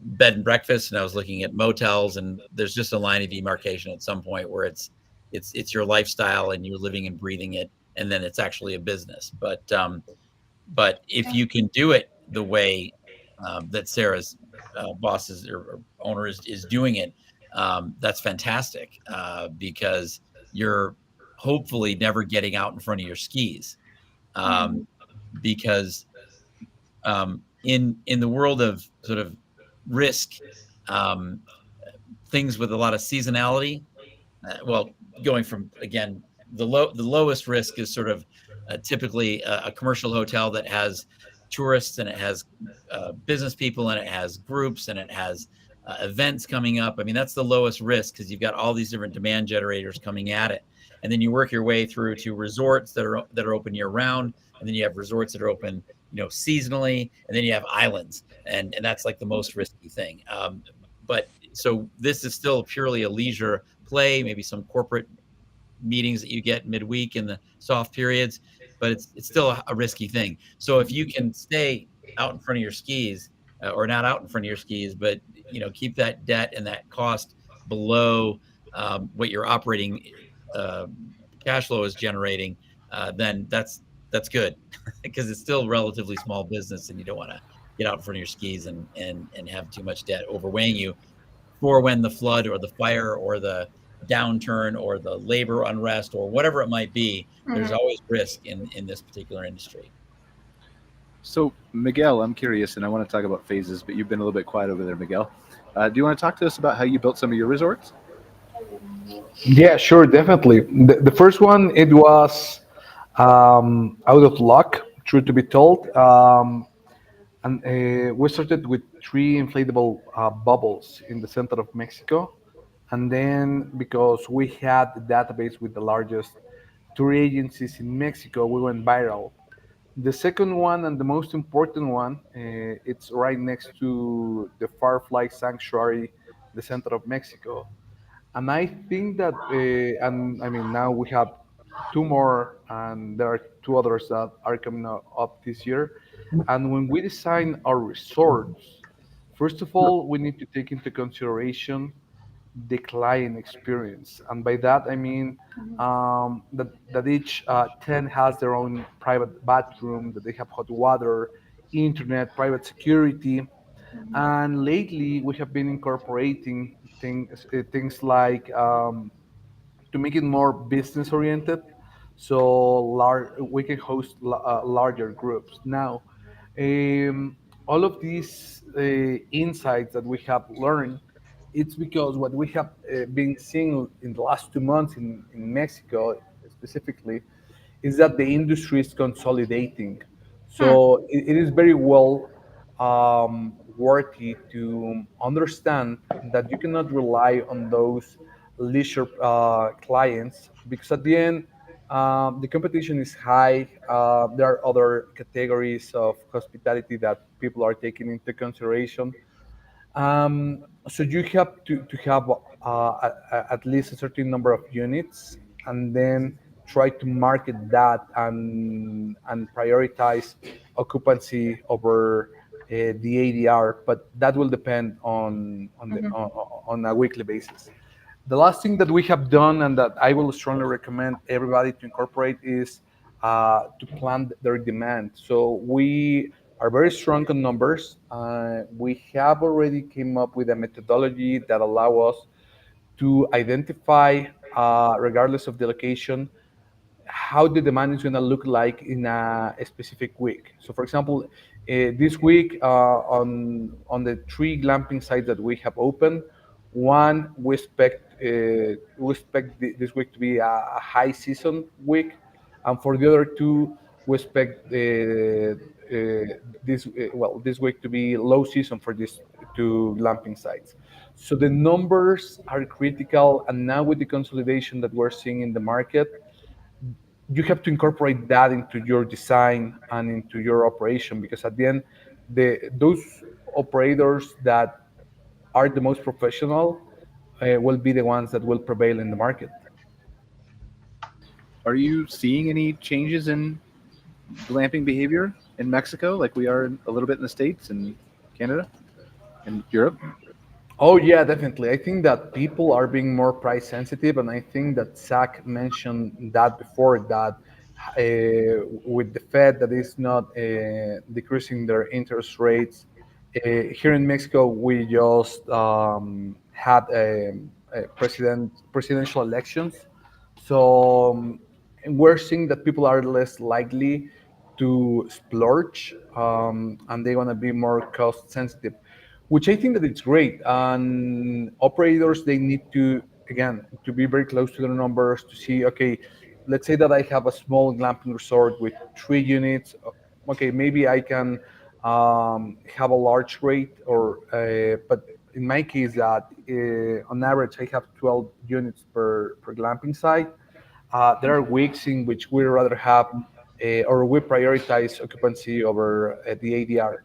bed and breakfast, and I was looking at motels, and there's just a line of demarcation at some point where it's your lifestyle and you're living and breathing it, and then it's actually a business. But if you can do it the way that Sarah's boss or owner is doing it, that's fantastic, because you're hopefully never getting out in front of your skis, because in the world of sort of risk, things with a lot of seasonality, going from, again, the lowest risk is sort of typically a commercial hotel that has tourists and it has business people and it has groups and it has events coming up. I mean, that's the lowest risk because you've got all these different demand generators coming at it. And then you work your way through to resorts that are open year round, and then you have resorts that are open, seasonally, and then you have islands, and that's like the most risky thing. But so this is still purely a leisure play, maybe some corporate meetings that you get midweek in the soft periods, but it's still a risky thing. So if you can stay out in front of your skis, or not out in front of your skis, but keep that debt and that cost below what your operating cash flow is generating, then that's good because it's still relatively small business, and you don't want to get out in front of your skis and have too much debt overweighing you for when the flood or the fire or the downturn or the labor unrest or whatever it might be. There's always risk in this particular industry. So, Miguel, I'm curious, and I want to talk about phases, but you've been a little bit quiet over there, Miguel. Do you want to talk to us about how you built some of your resorts? Yeah, sure, definitely. The first one, it was out of luck, true to be told. And we started with three inflatable bubbles in the center of Mexico. And then, because we had the database with the largest tour agencies in Mexico, we went viral. The second one and the most important one, it's right next to the Firefly Sanctuary, the center of Mexico. And I think that, and I mean, now we have two more, and there are two others that are coming up this year. And when we design our resorts, first of all, we need to take into consideration the client experience. And by that, I mean that each tent has their own private bathroom, that they have hot water, internet, private security. And lately, we have been incorporating things like to make it more business oriented. So we can host larger groups. Now, um, all of these insights that we have learned, it's because what we have been seeing in the last 2 months in Mexico specifically is that the industry is consolidating. So it is very well worthy to understand that you cannot rely on those leisure clients because at the end, the competition is high. There are other categories of hospitality that people are taking into consideration. So you have to have at least a certain number of units, and then try to market that and prioritize occupancy over the ADR. But that will depend on a weekly basis. The last thing that we have done and that I will strongly recommend everybody to incorporate is to plan their demand. So we are very strong on numbers. We have already came up with a methodology that allow us to identify, regardless of the location, how the demand is going to look like in a specific week. So, for example, this week on the three glamping sites that we have open, one we expect this week to be a high season week, and for the other two we expect this week to be low season for these two glamping sites. So the numbers are critical, and now with the consolidation that we're seeing in the market, you have to incorporate that into your design and into your operation because at the end, those operators that are the most professional will be the ones that will prevail in the market. Are you seeing any changes in glamping behavior in Mexico, like we are a little bit in the States and Canada and Europe? Oh yeah, definitely. I think that people are being more price sensitive, and I think that Zach mentioned that before that with the Fed that is not decreasing their interest rates. Here in Mexico, we just had presidential elections, so we're seeing that people are less likely to splurge, and they want to be more cost sensitive, which I think that it's great. And operators, they need to, again, to be very close to their numbers to see, okay, let's say that I have a small glamping resort with 3 units. Okay, maybe I can have a large rate, or but in my case, that on average I have 12 units per glamping site. There are weeks in which we rather have or we prioritize occupancy over the ADR.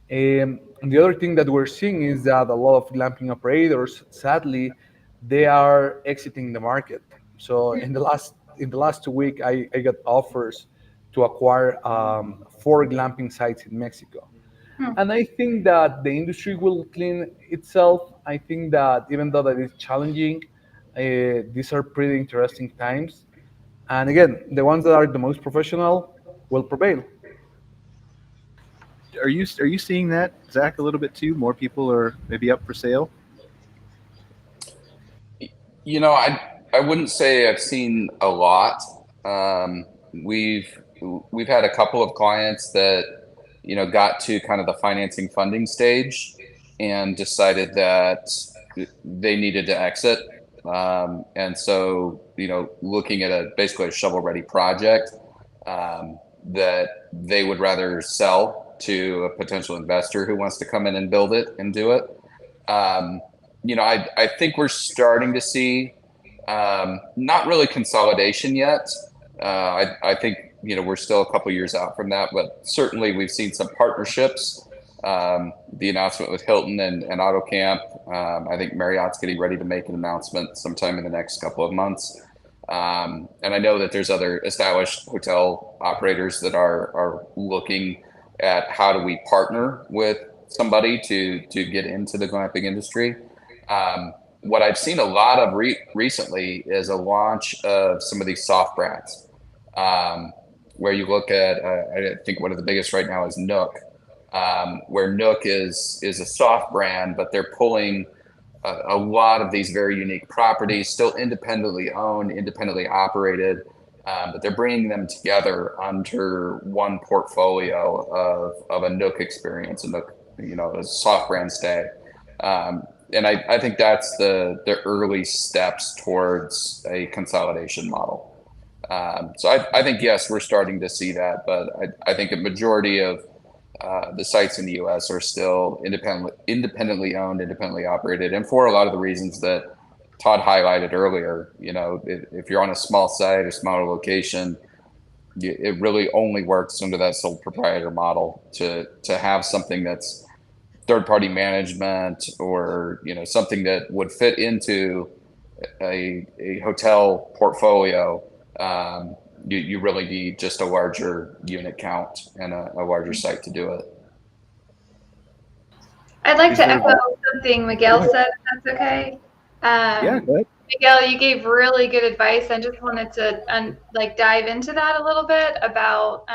And the other thing that we're seeing is that a lot of glamping operators, sadly, they are exiting the market. So in the last 2 weeks, I got offers to acquire 4 glamping sites in Mexico. And I think that the industry will clean itself. I think that even though that is challenging, these are pretty interesting times. And again, the ones that are the most professional will prevail. Are you seeing that, Zach, a little bit too? More people are maybe up for sale. You know, I wouldn't say I've seen a lot. Um, we've we've had a couple of clients that, got to kind of the financing funding stage and decided that they needed to exit. And so, looking at basically a shovel-ready project, that they would rather sell to a potential investor who wants to come in and build it and do it. Um, I think we're starting to see not really consolidation yet. I think we're still a couple years out from that, but certainly we've seen some partnerships. The announcement with Hilton and AutoCamp. I think Marriott's getting ready to make an announcement sometime in the next couple of months. And I know that there's other established hotel operators that are looking at how do we partner with somebody to get into the glamping industry. What I've seen a lot of recently is a launch of some of these soft brands, where you look at, I think one of the biggest right now is Nook, where Nook is a soft brand, but they're pulling a lot of these very unique properties, still independently owned, independently operated, but they're bringing them together under one portfolio of a Nook experience, a Nook, a soft brand stay. And I think that's the early steps towards a consolidation model. So I think, yes, we're starting to see that, but I think a majority of the sites in the U.S. are still independently owned, independently operated, and for a lot of the reasons that Todd highlighted earlier. If you're on a small site or smaller location, it really only works under that sole proprietor model to have something that's third-party management, or something that would fit into a hotel portfolio. You really need just a larger unit count and a larger site to do it. I'd like Is to there- echo something Miguel said, if that's okay. Yeah, go ahead. Miguel, you gave really good advice. I just wanted to dive into that a little bit about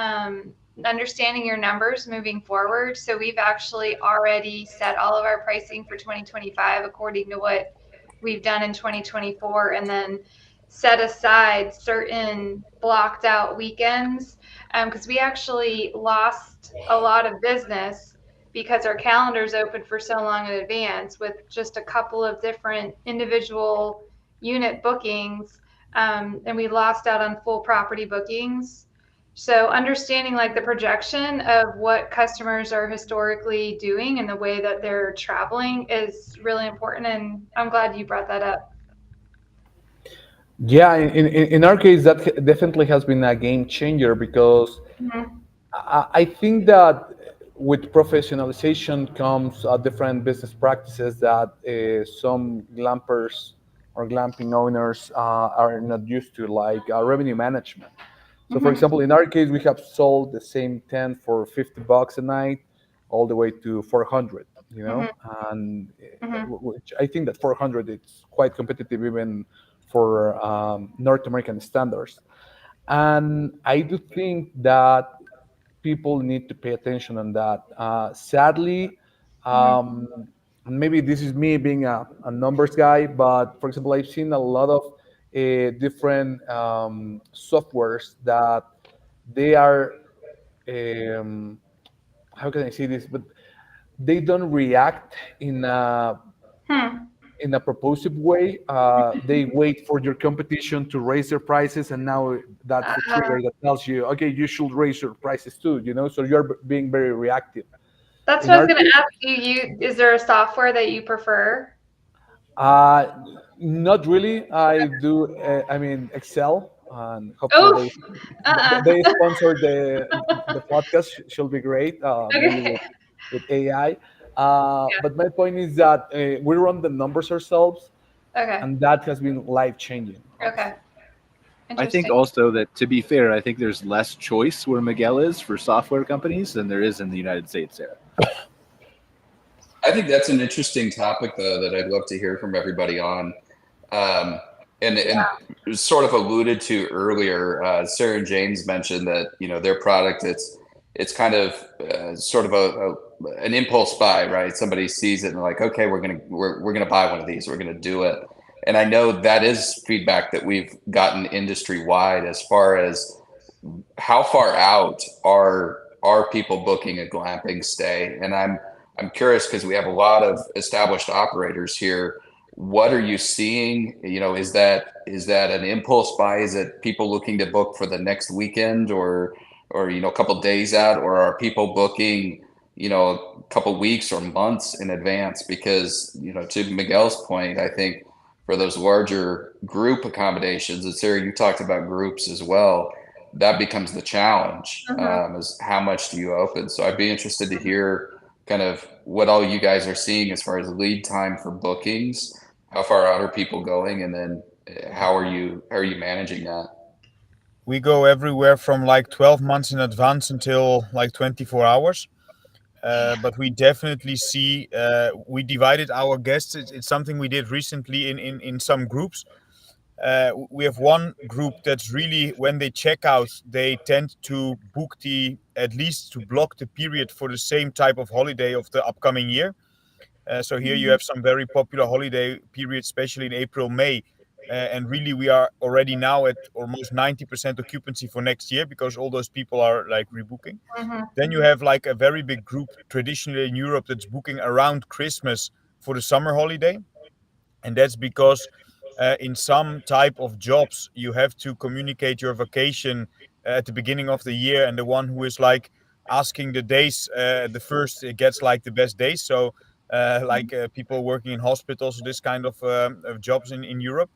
understanding your numbers moving forward. So we've actually already set all of our pricing for 2025 according to what we've done in 2024, and then set aside certain blocked out weekends, because we actually lost a lot of business because our calendars opened for so long in advance with just a couple of different individual unit bookings, and we lost out on full property bookings. So understanding like the projection of what customers are historically doing and the way that they're traveling is really important, and I'm glad you brought that up. Yeah, in our case, that definitely has been a game changer, because Mhm. I think that with professionalization comes different business practices that some glampers or glamping owners are not used to, like revenue management. So, for example, in our case, we have sold the same tent for $50 a night, all the way to 400. And which I think that 400 is quite competitive even for North American standards. And I do think that people need to pay attention on that. Sadly, um, maybe this is me being a numbers guy, but for example, I've seen a lot of different softwares that they are, um, how can I say this? But they don't react in a Hmm. in a propulsive way. They wait for your competition to raise their prices, and now that's the trigger that tells you, okay, you should raise your prices too. So you're being very reactive. That's In what I was our going case, to ask you. Is there a software that you prefer? uh, not really. I do. I mean, Excel, and hopefully Oh, they sponsor the podcast. Should be great. Maybe okay. with AI. But my point is that we run the numbers ourselves, Okay. and that has been life changing, Okay. honestly. I think Interesting. also that, to be fair, I think there's less choice where Miguel is for software companies than there is in the United States, Sarah. I think that's an interesting topic, though, that I'd love to hear from everybody on. And sort of alluded to earlier, Sarah and James mentioned that their product, it's kind of sort of an impulse buy, right? Somebody sees it and they're like, okay, we're gonna buy one of these, we're gonna do it. And I know that is feedback that we've gotten industry wide as far as how far out are people booking a glamping stay. And I'm curious because we have a lot of established operators here. What are you seeing? Is that an impulse buy? Is it people looking to book for the next weekend or a couple days out, or are people booking a couple weeks or months in advance? Because to Miguel's point, I think for those larger group accommodations, and Sarah, you talked about groups as well, that becomes the challenge. Is how much do you open? So I'd be interested to hear kind of what all you guys are seeing as far as lead time for bookings. How far out are people going, and then how are you managing that? We go everywhere from like 12 months in advance until like 24 hours. But we definitely see, we divided our guests. It's something we did recently in some groups. We have one group that's really, when they check out, they tend to book at least to block the period for the same type of holiday of the upcoming year. So here you have some very popular holiday periods, especially in April, May. And really, we are already now at almost 90% occupancy for next year because all those people are like rebooking. Then you have like a very big group traditionally in Europe that's booking around Christmas for the summer holiday. And that's because in some type of jobs, you have to communicate your vacation at the beginning of the year. And the one who is like asking the days, the first gets like the best days. So people working in hospitals, this kind of jobs in Europe.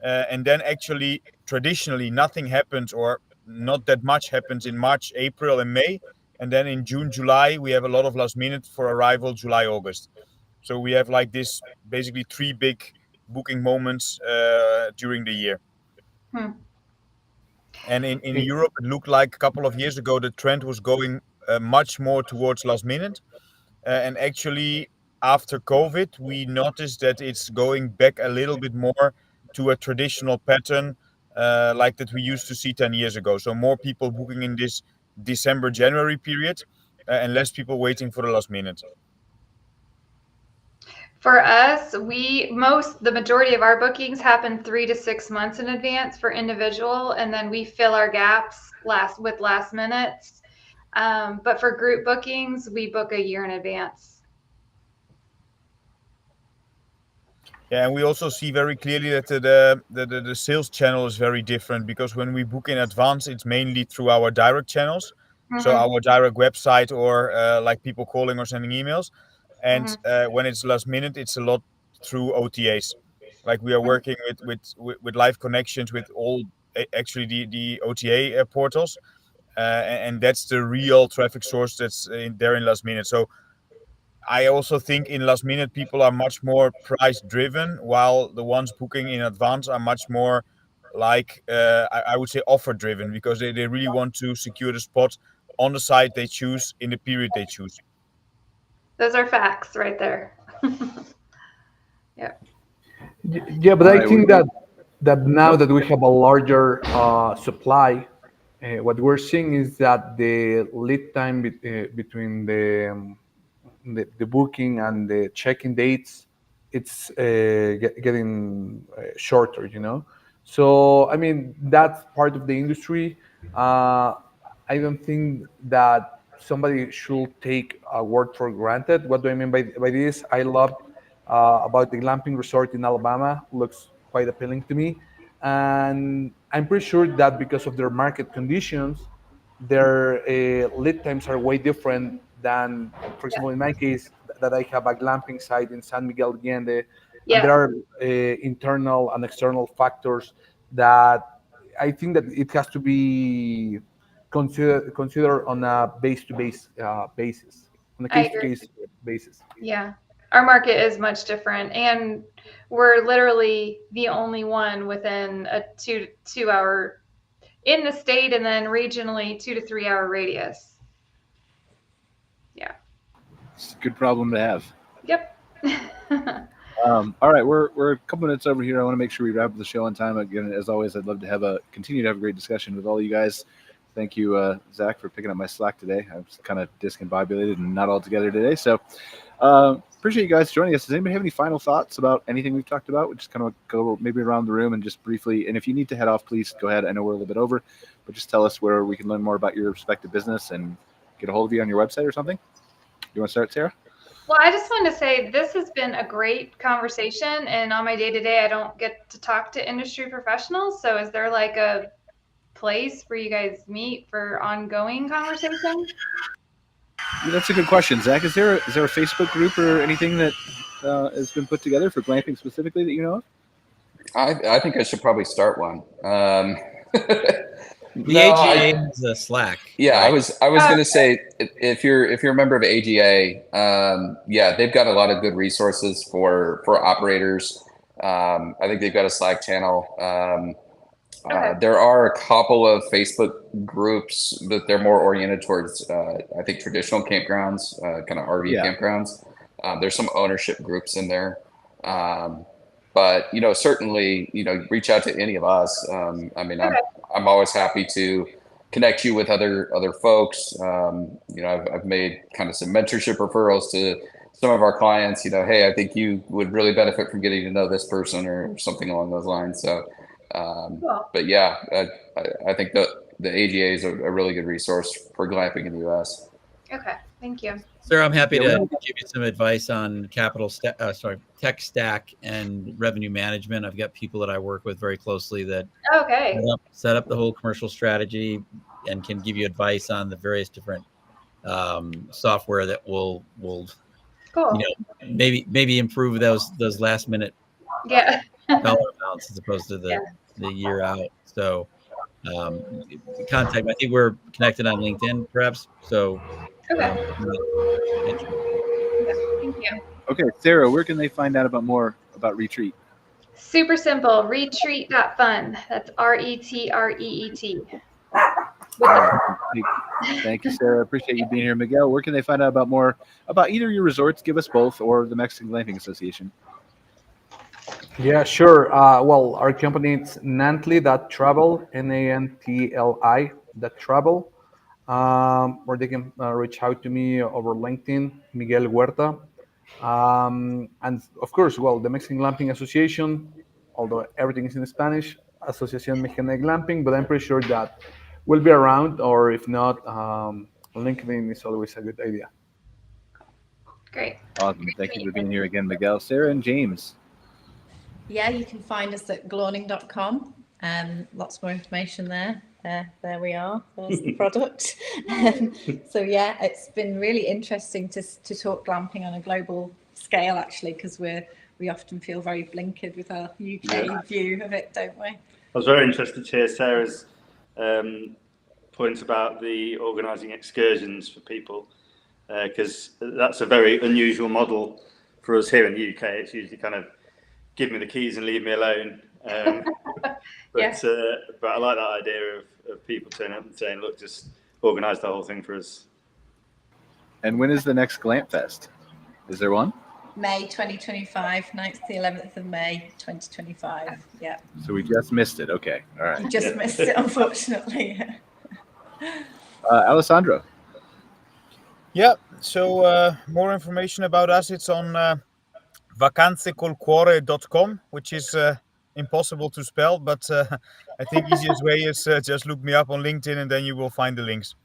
And then actually, traditionally, nothing happens or not that much happens in March, April, and May. And then in June, July, we have a lot of last minute for arrival, July, August. So we have like this basically three big booking moments during the year. Hmm. And in Europe, it looked like a couple of years ago, the trend was going much more towards last minute. And actually, after COVID, we noticed that it's going back a little bit more to a traditional pattern like that we used to see 10 years ago. So more people booking in this December, January period and less people waiting for the last minute. For us, the majority of our bookings happen 3 to 6 months in advance for individual, and then we fill our gaps with last minutes. But for group bookings, we book a year in advance. Yeah, and we also see very clearly that the sales channel is very different because when we book in advance, it's mainly through our direct channels. So our direct website or like people calling or sending emails. And when it's last minute, it's a lot through OTAs. Like we are working with live connections with all actually the OTA portals. And that's the real traffic source that's there in last minute. So I also think in last minute people are much more price driven, while the ones booking in advance are much more like I would say offer driven because they really want to secure the spot on the site they choose in the period they choose. Those are facts right there. Yeah. Yeah, but I think that now that we have a larger supply, what we're seeing is that the lead time between the booking and the check-in dates, it's getting shorter. So I mean that's part of the industry. I don't think that somebody should take a word for granted. What do I mean by this? I love about the glamping resort in Alabama looks quite appealing to me. And I'm pretty sure that because of their market conditions, their lead times are way different than, for example, in my case, that I have a glamping site in San Miguel Allende, and there Yeah, are internal and external factors that I think that it has to be considered on a base-to-base basis, on a I agree. case-to-case basis. Yeah. Our market is much different, and we're literally the only one within a two hour in the state, and then regionally 2 to 3 hour radius. Yeah. It's a good problem to have. Yep. All right, we're a couple minutes over here. I want to make sure we wrap up the show on time. Again, as always, I'd love to continue to have a great discussion with all you guys. Thank you, Zach, for picking up my slack today. I was kind of discombobulated and not all together today. So appreciate you guys joining us. Does anybody have any final thoughts about anything we've talked about? We just kind of go maybe around the room and just briefly, and if you need to head off, please go ahead. I know we're a little bit over, but just tell us where we can learn more about your respective business and get a hold of you on your website or something. You want to start, Sarah? Well, I just wanted to say this has been a great conversation, and on my day-to-day, I don't get to talk to industry professionals. So is there like a place where you guys meet for ongoing conversation? Yeah, that's a good question, Zach. Is there a Facebook group or anything that has been put together for glamping specifically that you know of? I think I should probably start one. The AGA is a Slack. Yeah, right? I was going to say if you're a member of AGA, yeah, they've got a lot of good resources for operators. I think they've got a Slack channel. There are a couple of Facebook groups, but they're more oriented towards I think traditional campgrounds, kind of RV campgrounds. There's some ownership groups in there. But certainly, reach out to any of us. I mean, I'm always happy to connect you with other folks. I've made kind of some mentorship referrals to some of our clients. Hey, I think you would really benefit from getting to know this person or something along those lines. So, but yeah, I think the AGA is a really good resource for glamping in the U.S. Okay, thank you. Sarah, I'm happy to give you some advice on tech stack and revenue management. I've got people that I work with very closely that set up the whole commercial strategy and can give you advice on the various different software that will maybe improve those last minute dollar amounts as opposed to the year out. So contact. I think we're connected on LinkedIn, perhaps. So. Thank you. Okay, Sarah, where can they find out more about Retreat? Super simple. Retreet.fun. That's RETREET. Thank you, Sarah. Appreciate you being here. Miguel, where can they find out more about either your resorts, give us both, or the Mexican Glamping Association? Yeah, sure. Well, our company is Nantli.travel, Nantli.travel. Or they can reach out to me over LinkedIn, Miguel Huerta. And of course, the Mexican Glamping Association, although everything is in Spanish, Asociación Mexicana de Glamping, but I'm pretty sure that we'll be around, or if not, LinkedIn is always a good idea. Great. Awesome. Thank you for being here again, Miguel. Sarah and James. Yeah, you can find us at glawning.com. Lots more information there. There we are. There's the product. So yeah, it's been really interesting to talk glamping on a global scale, actually, because we often feel very blinkered with our UK view of it, don't we? I was very interested to hear Sarah's points about the organising excursions for people, because that's a very unusual model for us here in the UK. It's usually kind of give me the keys and leave me alone. But I like that idea of people turning up and saying, look, just organise the whole thing for us. And when is the next Glamp Fest? Is there one? May 2025, 9th to the 11th of May 2025. Yeah. So we just missed it. Okay. All right. You just missed it, unfortunately. Alessandro. Yeah. So more information about us, it's on vacanzecolcuore.com, which is impossible to spell, but I think easiest way is just look me up on LinkedIn and then you will find the links.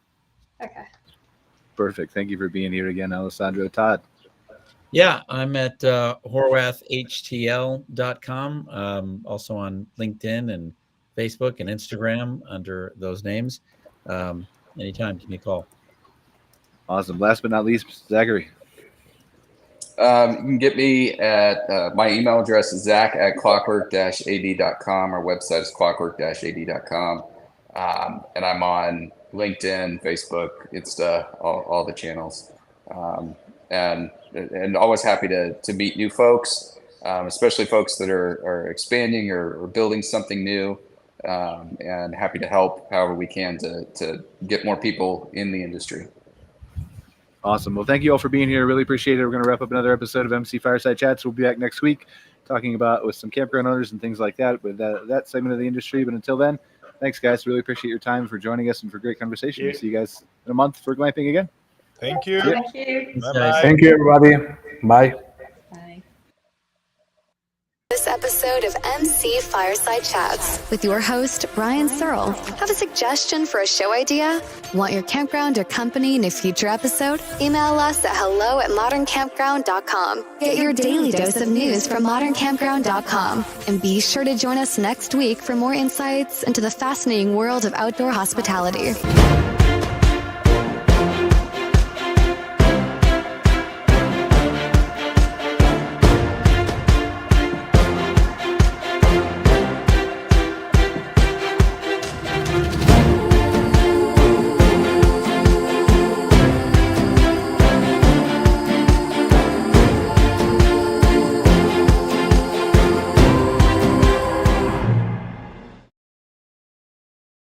Okay. Perfect. Thank you for being here again, Alessandro. Todd. Yeah, I'm at HorwathHTL.com. Also on LinkedIn and Facebook and Instagram under those names. Anytime, give me a call. Awesome. Last but not least, Zachary. You can get me at my email address is zach@clockwork-ad.com. Our website is clockwork-ad.com. And I'm on LinkedIn, Facebook, Insta, all the channels. And always happy to meet new folks, especially folks that are expanding or building something new, and happy to help however we can to get more people in the industry. Awesome. Well, thank you all for being here. Really appreciate it. We're going to wrap up another episode of MC Fireside Chats. We'll be back next week talking about with some campground owners and things like that with that segment of the industry. But until then, thanks, guys. Really appreciate your time for joining us and for great conversation. We'll see you guys in a month for glamping again. Thank you. Thank you. Bye-bye. Thank you, everybody. Bye. Bye. This episode of MC Fireside Chats with your host, Brian Searl. Have a suggestion for a show idea? Want your campground or company in a future episode? Email us at hello@moderncampground.com. Get your daily dose of news from moderncampground.com. And be sure to join us next week for more insights into the fascinating world of outdoor hospitality.